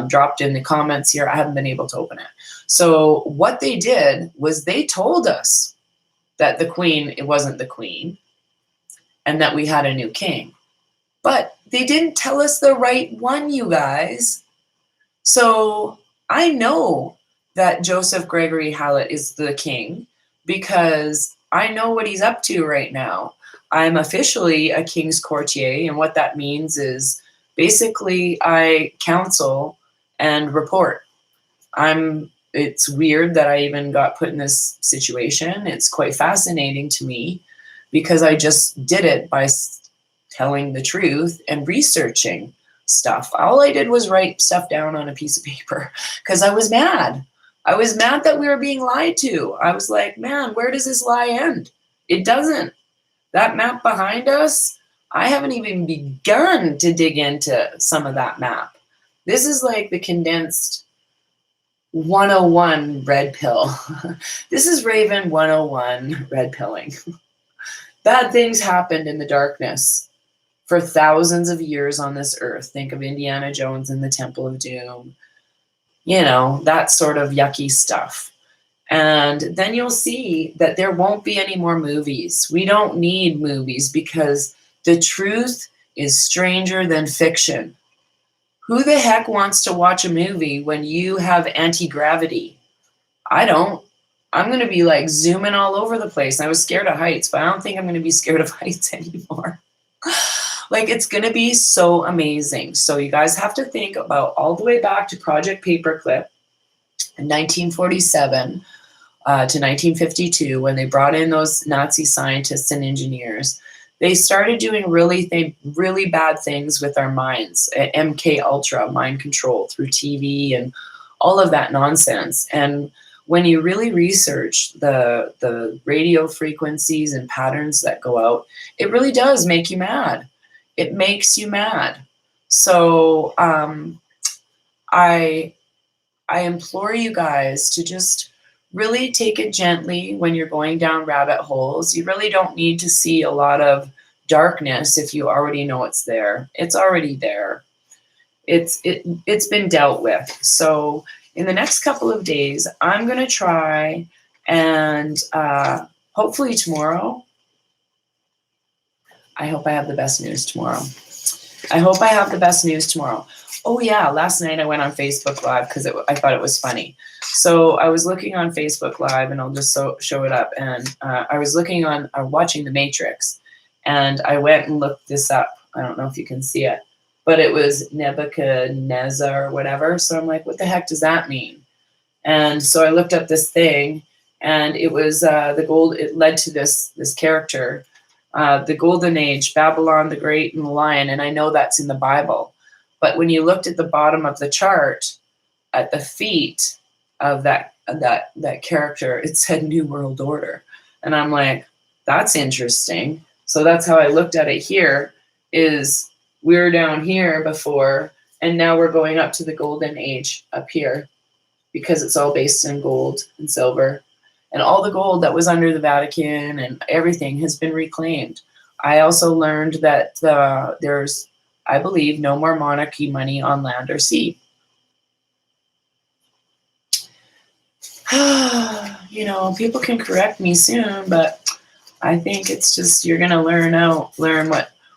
dropped in the comments here. I haven't been able to open it. So what they did was they told us that the queen, it wasn't the queen, and that we had a new king. But they didn't tell us the right one, you guys. So I know that Joseph Gregory Hallett is the king because I know what he's up to right now. I'm officially a king's courtier, and what that means is basically I counsel and report. It's weird that I even got put in this situation. It's quite fascinating to me because I just did it by telling the truth and researching stuff. All I did was write stuff down on a piece of paper because I was mad. I was mad that we were being lied to. I was like, man, where does this lie end? It doesn't. That map behind us, I haven't even begun to dig into some of that map. This is like the condensed 101 red pill. This is Raven 101 red pilling. Bad things happened in the darkness for thousands of years on this earth. Think of Indiana Jones and the Temple of Doom. You know, that sort of yucky stuff. And then you'll see that there won't be any more movies. We don't need movies because the truth is stranger than fiction. Who the heck wants to watch a movie when you have anti-gravity? I don't. I'm going to be like zooming all over the place. I was scared of heights, but I don't think I'm going to be scared of heights anymore. Like, it's going to be so amazing. So you guys have to think about all the way back to Project Paperclip in 1947 to 1952 when they brought in those Nazi scientists and engineers. They started doing really bad things with our minds. MK Ultra, mind control through TV and all of that nonsense. And when you really research the radio frequencies and patterns that go out, it really does make you mad. It makes you mad. So I implore you guys to just really take it gently when you're going down rabbit holes. You really don't need to see a lot of darkness if you already know it's there. It's already there. It's been dealt with. So in the next couple of days, I'm going to try and hopefully tomorrow, I hope I have the best news tomorrow. Oh yeah, last night I went on Facebook Live because I thought it was funny. So I was looking on Facebook Live, and I'll just show it up. And I was watching The Matrix, and I went and looked this up. I don't know if you can see it, but it was Nebuchadnezzar or whatever. So I'm like, what the heck does that mean? And so I looked up this thing, and it was the gold. It led to this character, the Golden Age, Babylon the Great, and the Lion. And I know that's in the Bible. But when you looked at the bottom of the chart, at the feet of that character, it said New World Order. And I'm like, that's interesting. So that's how I looked at it here, is we were down here before, and now we're going up to the Golden Age up here, because it's all based in gold and silver. And all the gold that was under the Vatican and everything has been reclaimed. I also learned that there's, I believe, no more monarchy money on land or sea. You know, people can correct me soon, but I think it's just, you're going to learn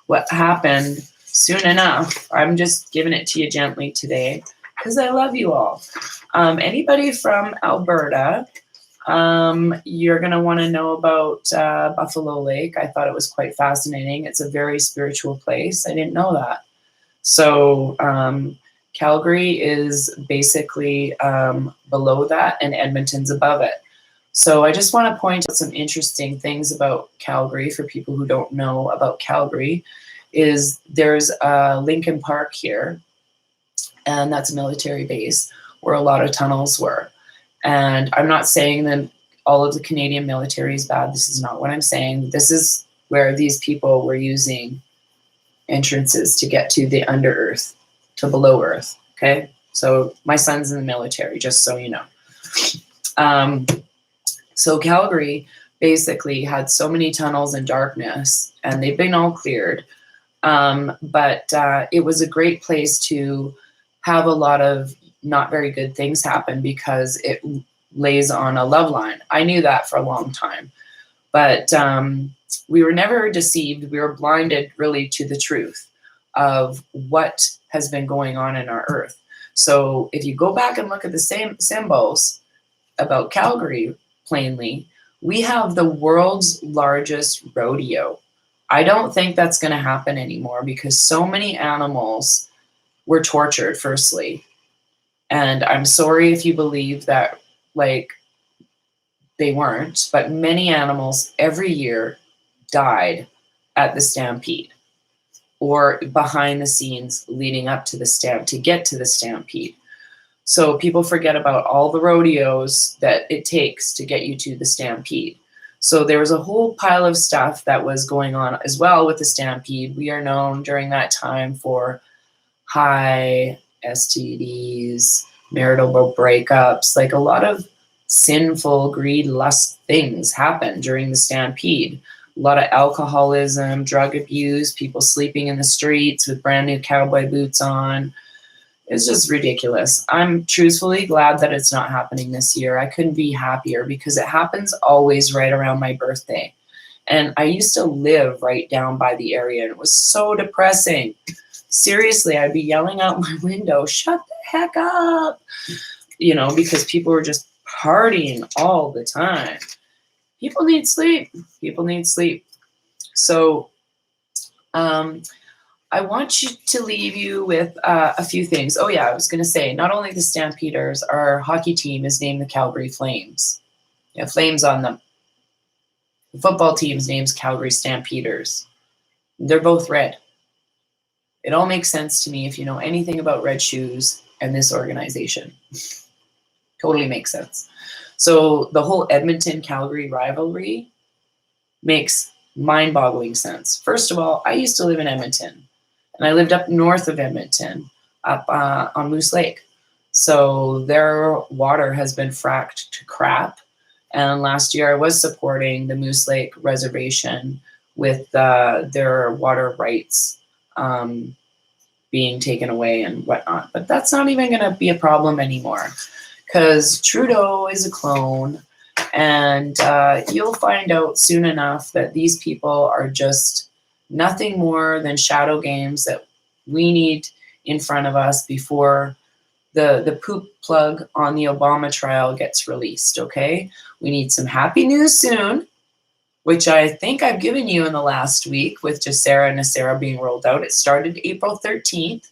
what happened soon enough. I'm just giving it to you gently today because I love you all. Anybody from Alberta, you're going to want to know about Buffalo Lake. I thought it was quite fascinating. It's a very spiritual place. I didn't know that. So Calgary is basically below that, and Edmonton's above it. So I just want to point out some interesting things about Calgary for people who don't know about Calgary. Is there's Lincoln Park here, and that's a military base where a lot of tunnels were. And I'm not saying that all of the Canadian military is bad. This is not what I'm saying. This is where these people were using entrances to get to the under earth, to below earth. Okay. So my son's in the military, just so you know. So Calgary basically had so many tunnels and darkness, and they've been all cleared. But it was a great place to have a lot of not very good things happen because it lays on a love line. I knew that for a long time, but we were never deceived. We were blinded really to the truth of what has been going on in our earth. So if you go back and look at the same symbols about Calgary, plainly, we have the world's largest rodeo. I don't think that's going to happen anymore because so many animals were tortured, firstly. And I'm sorry if you believe that, like, they weren't, but many animals every year died at the stampede or behind the scenes leading up to to get to the stampede. So people forget about all the rodeos that it takes to get you to the stampede. So there was a whole pile of stuff that was going on as well with the stampede. We are known during that time for high STDs, marital breakups, like a lot of sinful greed, lust things happen during the stampede. A lot of alcoholism, drug abuse, people sleeping in the streets with brand new cowboy boots on. It's just ridiculous. I'm truthfully glad that it's not happening this year. I couldn't be happier because it happens always right around my birthday. And I used to live right down by the area, and it was so depressing. Seriously, I'd be yelling out my window, shut the heck up, you know, because people were just partying all the time. People need sleep. People need sleep. So I want to leave you with a few things. Oh, yeah, I was going to say, not only the Stampeders, our hockey team is named the Calgary Flames. They have flames on them. The football team's name's Calgary Stampeders. They're both red. It all makes sense to me if you know anything about Red Shoes and this organization. Totally makes sense. So the whole Edmonton-Calgary rivalry makes mind-boggling sense. First of all, I used to live in Edmonton, and I lived up north of Edmonton, up on Moose Lake. So their water has been fracked to crap. And last year I was supporting the Moose Lake Reservation with their water rights being taken away and whatnot. But that's not even going to be a problem anymore because Trudeau is a clone. And you'll find out soon enough that these people are just nothing more than shadow games that we need in front of us before the poop plug on the Obama trial gets released, okay? We need some happy news soon, which I think I've given you in the last week with Jasera and Nasera being rolled out. It started April 13th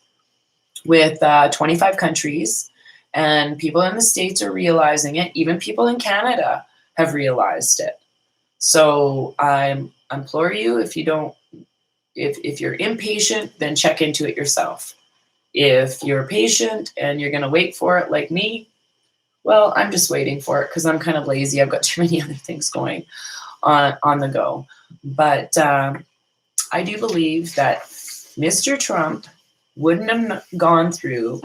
with 25 countries, and people in the States are realizing it. Even people in Canada have realized it. So I implore you, if you're impatient, then check into it yourself. If you're patient and you're going to wait for it like me, well, I'm just waiting for it because I'm kind of lazy. I've got too many other things going on the go. But I do believe that Mr. Trump wouldn't have gone through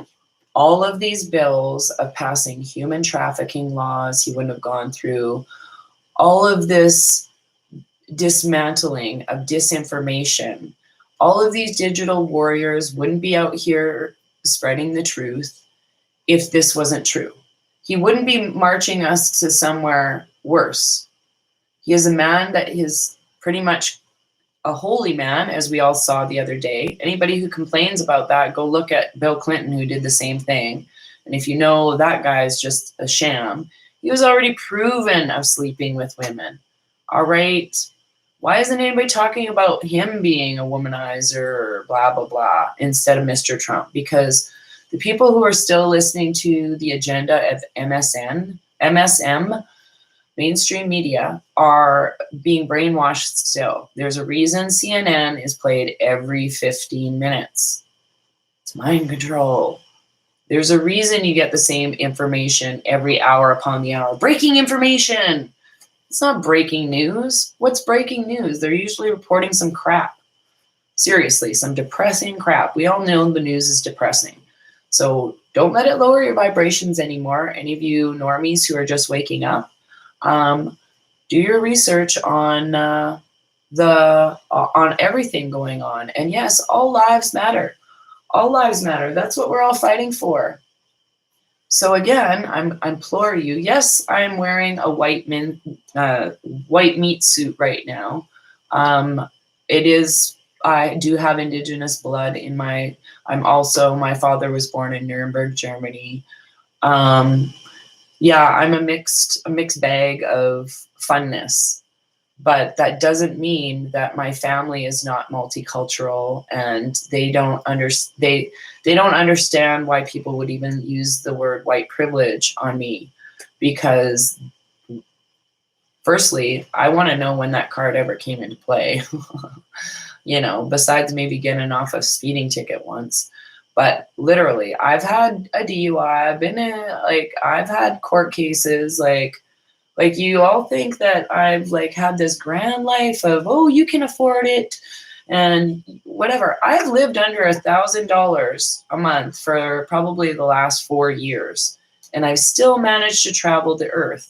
all of these bills of passing human trafficking laws. He wouldn't have gone through all of this dismantling of disinformation. All of these digital warriors wouldn't be out here spreading the truth if this wasn't true. He wouldn't be marching us to somewhere worse. He is a man that is pretty much a holy man, as we all saw the other day. Anybody who complains about that, go look at Bill Clinton, who did the same thing. And if you know that guy is just a sham, he was already proven of sleeping with women. All right. Why isn't anybody talking about him being a womanizer or blah, blah, blah, instead of Mr. Trump? Because the people who are still listening to the agenda of MSM, mainstream media, are being brainwashed still. There's a reason CNN is played every 15 minutes. It's mind control. There's a reason you get the same information every hour upon the hour. Breaking information. It's not breaking news. What's breaking news? They're usually reporting some crap. Seriously, some depressing crap. We all know the news is depressing. So don't let it lower your vibrations anymore. Any of you normies who are just waking up, do your research on on everything going on. And yes, all lives matter. All lives matter. That's what we're all fighting for. So again, I implore you. Yes, I'm wearing a white meat suit right now. I do have Indigenous blood in my. My father was born in Nuremberg, Germany. Yeah, I'm a mixed bag of funness, but that doesn't mean that my family is not multicultural, and they don't understand why people would even use the word white privilege on me, because firstly, I want to know when that card ever came into play. Besides maybe getting off a speeding ticket once. But literally, I've had a DUI. I've had court cases. Like you all think that I've had this grand life of, oh, you can afford it and whatever. I've lived under $1,000 a month for probably the last 4 years, and I've still managed to travel the earth.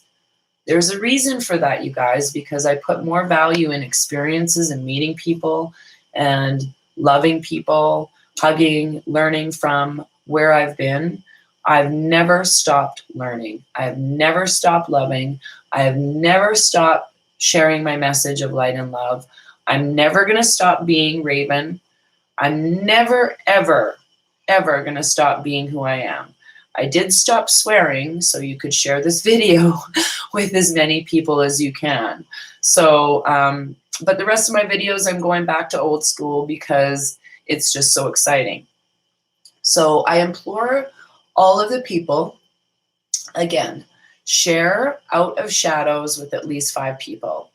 There's a reason for that, you guys, because I put more value in experiences and meeting people and loving people, hugging, learning from where I've been. I've never stopped learning. I've never stopped loving. I have never stopped sharing my message of light and love. I'm never going to stop being Raven. I'm never, ever, ever going to stop being who I am. I did stop swearing so you could share this video with as many people as you can. So, but the rest of my videos, I'm going back to old school because it's just so exciting. So I implore all of the people, again, share Out of Shadows with at least 5 people.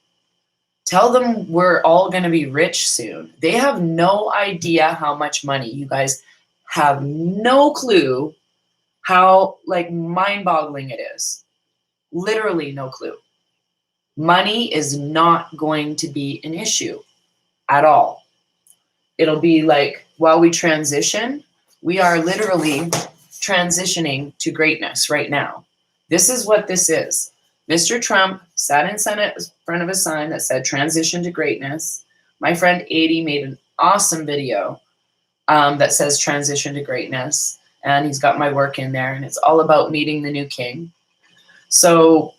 Tell them we're all going to be rich soon. They have no idea how much money. You guys have no clue how mind-boggling it is. Literally no clue. Money is not going to be an issue at all. It'll be while we transition, we are literally transitioning to greatness right now. This is what this is. Mr. Trump sat in Senate in front of a sign that said transition to greatness. My friend 80 made an awesome video that says transition to greatness. And he's got my work in there, and it's all about meeting the new king. So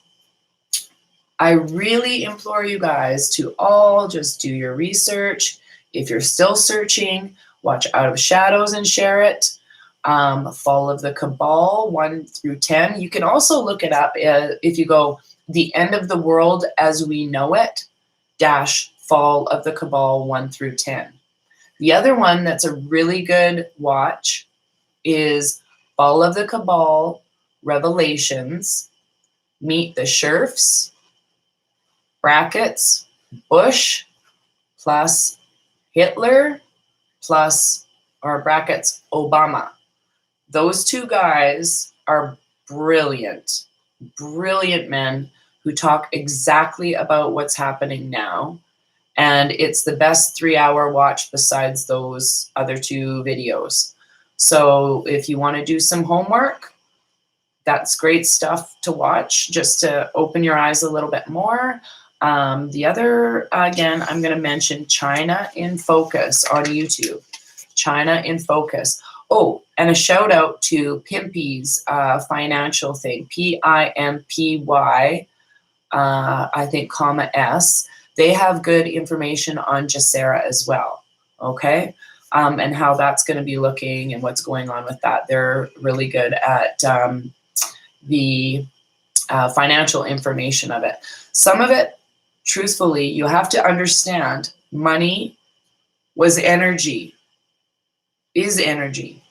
I really implore you guys to all just do your research. If you're still searching, watch Out of Shadows and share it. Fall of the Cabal 1 through 10. You can also look it up if you go The End of the World as We Know It dash Fall of the Cabal 1 through 10. The other one that's a really good watch is Fall of the Cabal Revelations, Meet the Sheriffs, brackets, Bush plus Hitler plus, or brackets, Obama. Those two guys are brilliant, brilliant men who talk exactly about what's happening now. And it's the best 3-hour watch besides those other two videos. So if you want to do some homework, that's great stuff to watch just to open your eyes a little bit more. The other, again, I'm going to mention China in Focus on YouTube. China in Focus. Oh, and a shout out to Pimpy's financial thing, Pimpy, I think, comma S. They have good information on Jacera as well, okay? And how that's going to be looking and what's going on with that. They're really good at the financial information of it. Some of it, truthfully, you have to understand, money was energy, is energy.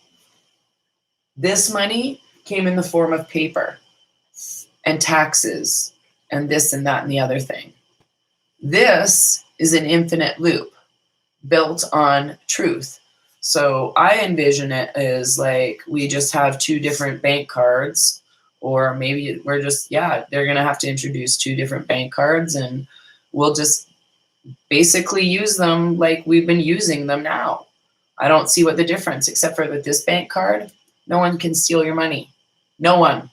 This money came in the form of paper and taxes and this and that and the other thing. This is an infinite loop built on truth. So I envision it as like we just have two different bank cards, or maybe we're just, they're going to have to introduce two different bank cards and we'll just basically use them like we've been using them now. I don't see what the difference, except for that this bank card, no one can steal your money. No one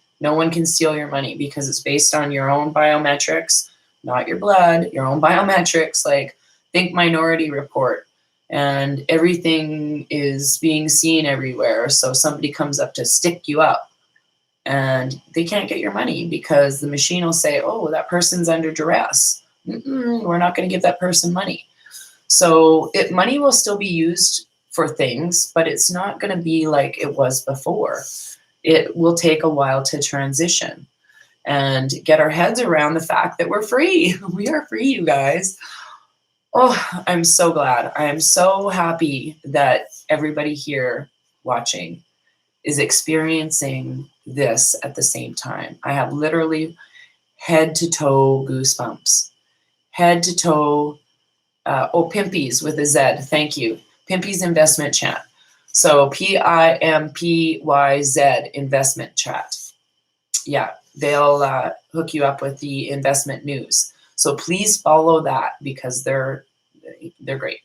can steal your money because it's based on your own biometrics, not your blood, your own biometrics, like think Minority Report. And everything is being seen everywhere. So somebody comes up to stick you up and they can't get your money because the machine will say, oh, that person's under duress. We're not going to give that person money. So money will still be used for things, but it's not going to be like it was before. It will take a while to transition and get our heads around the fact that we're free. We are free, you guys. Oh, I'm so glad. I am so happy that everybody here watching is experiencing this at the same time. I have literally head to toe goosebumps. Head to toe. Pimpy's with a Z. Thank you. Pimpy's Investment Chat. So PIMPYZ Investment Chat. Yeah, they'll hook you up with the investment news. So please follow that because they're great.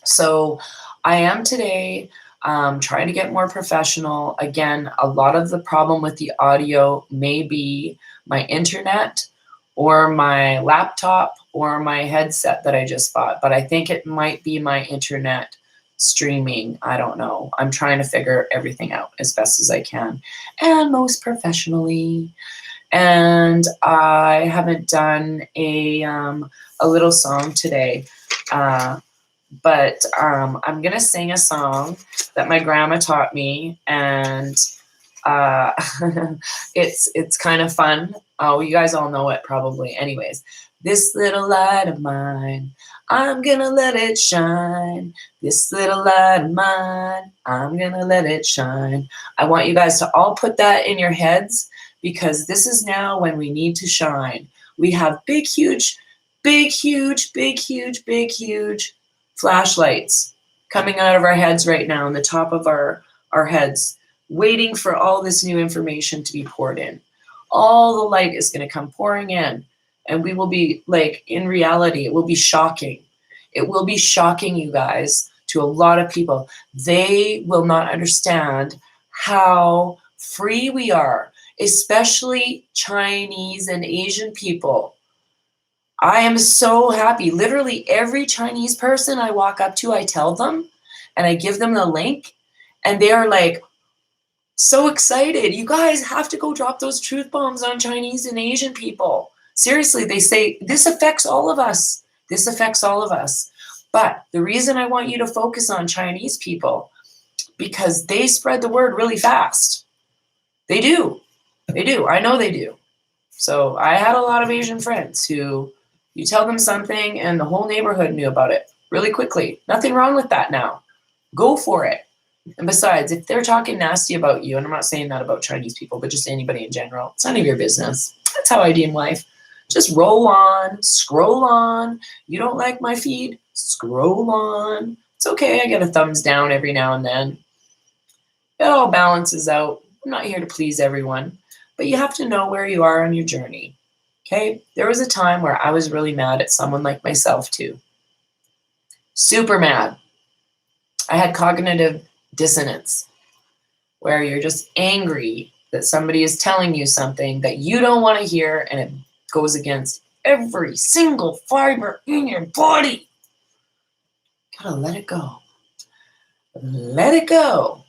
So I am today trying to get more professional. Again, a lot of the problem with the audio may be my internet or my laptop or my headset that I just bought, but I think it might be my internet streaming. I don't know. I'm trying to figure everything out as best as I can and most professionally. And I haven't done a little song today, but I'm gonna sing a song that my grandma taught me, and it's kind of fun. Oh, you guys all know it probably. Anyways, this little light of mine, I'm gonna let it shine. This little light of mine, I'm gonna let it shine. I want you guys to all put that in your heads because this is now when we need to shine. We have big, huge flashlights coming out of our heads right now on the top of our heads, waiting for all this new information to be poured in. All the light is going to come pouring in, and we will be like, in reality, it will be shocking. It will be shocking, you guys, to a lot of people. They will not understand how free we are, especially Chinese and Asian people. I am so happy. Literally every Chinese person I walk up to, I tell them and I give them the link, and they are like so excited. You guys have to go drop those truth bombs on Chinese and Asian people. Seriously, they say this affects all of us. This affects all of us. But the reason I want you to focus on Chinese people, because they spread the word really fast. They do. They do. I know they do. So I had a lot of Asian friends who you tell them something and the whole neighborhood knew about it really quickly. Nothing wrong with that now. Go for it. And besides, if they're talking nasty about you, and I'm not saying that about Chinese people, but just anybody in general, it's none of your business. That's how I deem life. Just roll on, scroll on. You don't like my feed? Scroll on. It's okay. I get a thumbs down every now and then. It all balances out. I'm not here to please everyone, but you have to know where you are on your journey. Okay? There was a time where I was really mad at someone like myself too. Super mad. I had cognitive dissonance, where you're just angry that somebody is telling you something that you don't want to hear, and it goes against every single fiber in your body. Gotta let it go. Let it go.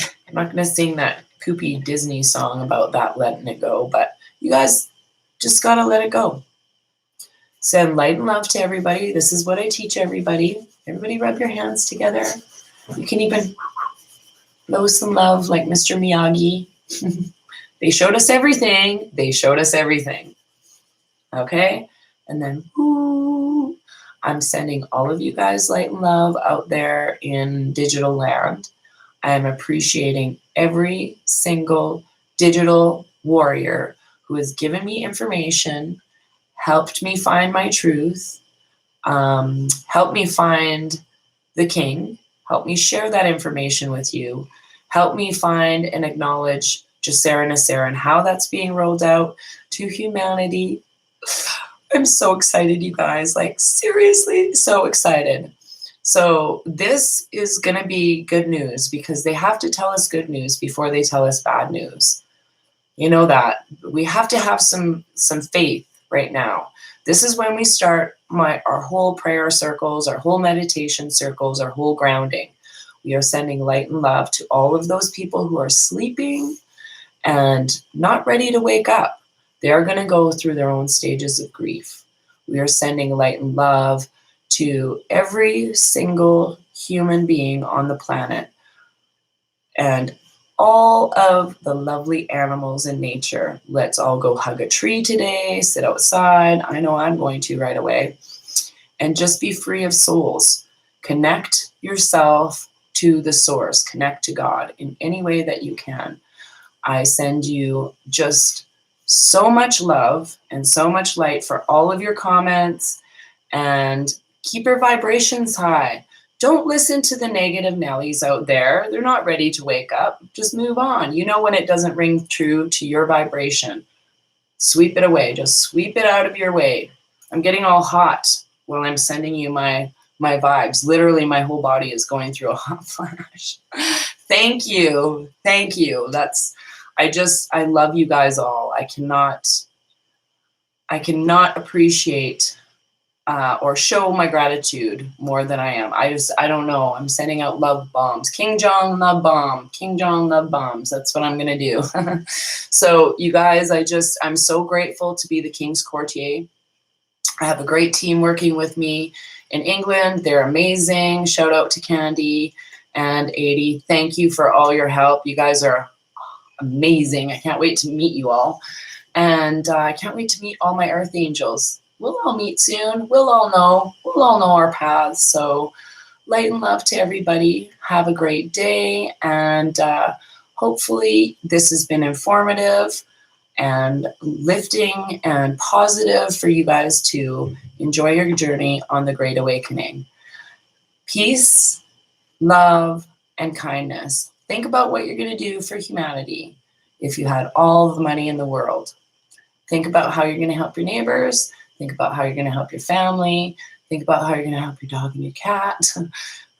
I'm not going to sing that poopy Disney song about that letting it go, but you guys just gotta let it go. Send light and love to everybody. This is what I teach everybody. Everybody rub your hands together. You can even blow some love like Mr. Miyagi. They showed us everything. They showed us everything. Okay? And then, whoo, I'm sending all of you guys light and love out there in digital land. I am appreciating every single digital warrior who has given me information, helped me find my truth, helped me find the king, helped me share that information with you, helped me find and acknowledge Jasera Nasera and how that's being rolled out to humanity. I'm so excited, you guys, like seriously, so excited. So this is going to be good news, because they have to tell us good news before they tell us bad news. You know that. We have to have some faith right now. This is when we start our whole prayer circles, our whole meditation circles, our whole grounding. We are sending light and love to all of those people who are sleeping and not ready to wake up. They are going to go through their own stages of grief. We are sending light and love to every single human being on the planet and all of the lovely animals in nature. Let's all go hug a tree today, sit outside. I know I'm going to right away. And just be free of souls. Connect yourself to the source. Connect to God in any way that you can. I send you just so much love and so much light for all of your comments, and keep your vibrations high. Don't listen to the negative Nellies out there. They're not ready to wake up. Just move on. You know when it doesn't ring true to your vibration. Sweep it away. Just sweep it out of your way. I'm getting all hot while I'm sending you my vibes. Literally, my whole body is going through a hot flash. Thank you. Thank you. I love you guys all. I cannot appreciate or show my gratitude more than I am. I don't know. I'm sending out love bombs. King Jong love bomb. King Jong love bombs. That's what I'm going to do. So you guys, I'm so grateful to be the King's Courtier. I have a great team working with me in England. They're amazing. Shout out to Candy and 80. Thank you for all your help. You guys are amazing. I can't wait to meet you all. And I can't wait to meet all my earth angels. We'll all meet soon. We'll all know our paths. So light and love to everybody. Have a great day. And hopefully this has been informative and lifting and positive for you guys to enjoy your journey on the Great Awakening. Peace, love, and kindness. Think about what you're going to do for humanity if you had all the money in the world. Think about how you're going to help your neighbors. Think about how you're going to help your family. Think about how you're going to help your dog and your cat.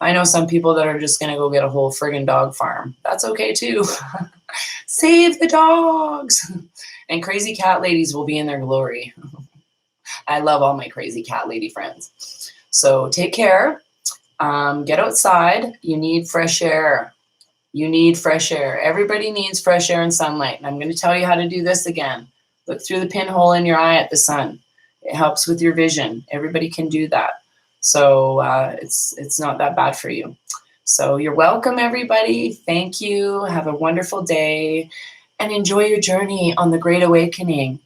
I know some people that are just going to go get a whole friggin' dog farm. That's okay too. Save the dogs. And crazy cat ladies will be in their glory. I love all my crazy cat lady friends. So take care. Get outside. You need fresh air. You need fresh air. Everybody needs fresh air and sunlight. And I'm going to tell you how to do this again. Look through the pinhole in your eye at the sun. It helps with your vision. Everybody can do that. So it's not that bad for you. So you're welcome, everybody. Thank you. Have a wonderful day and enjoy your journey on the Great Awakening.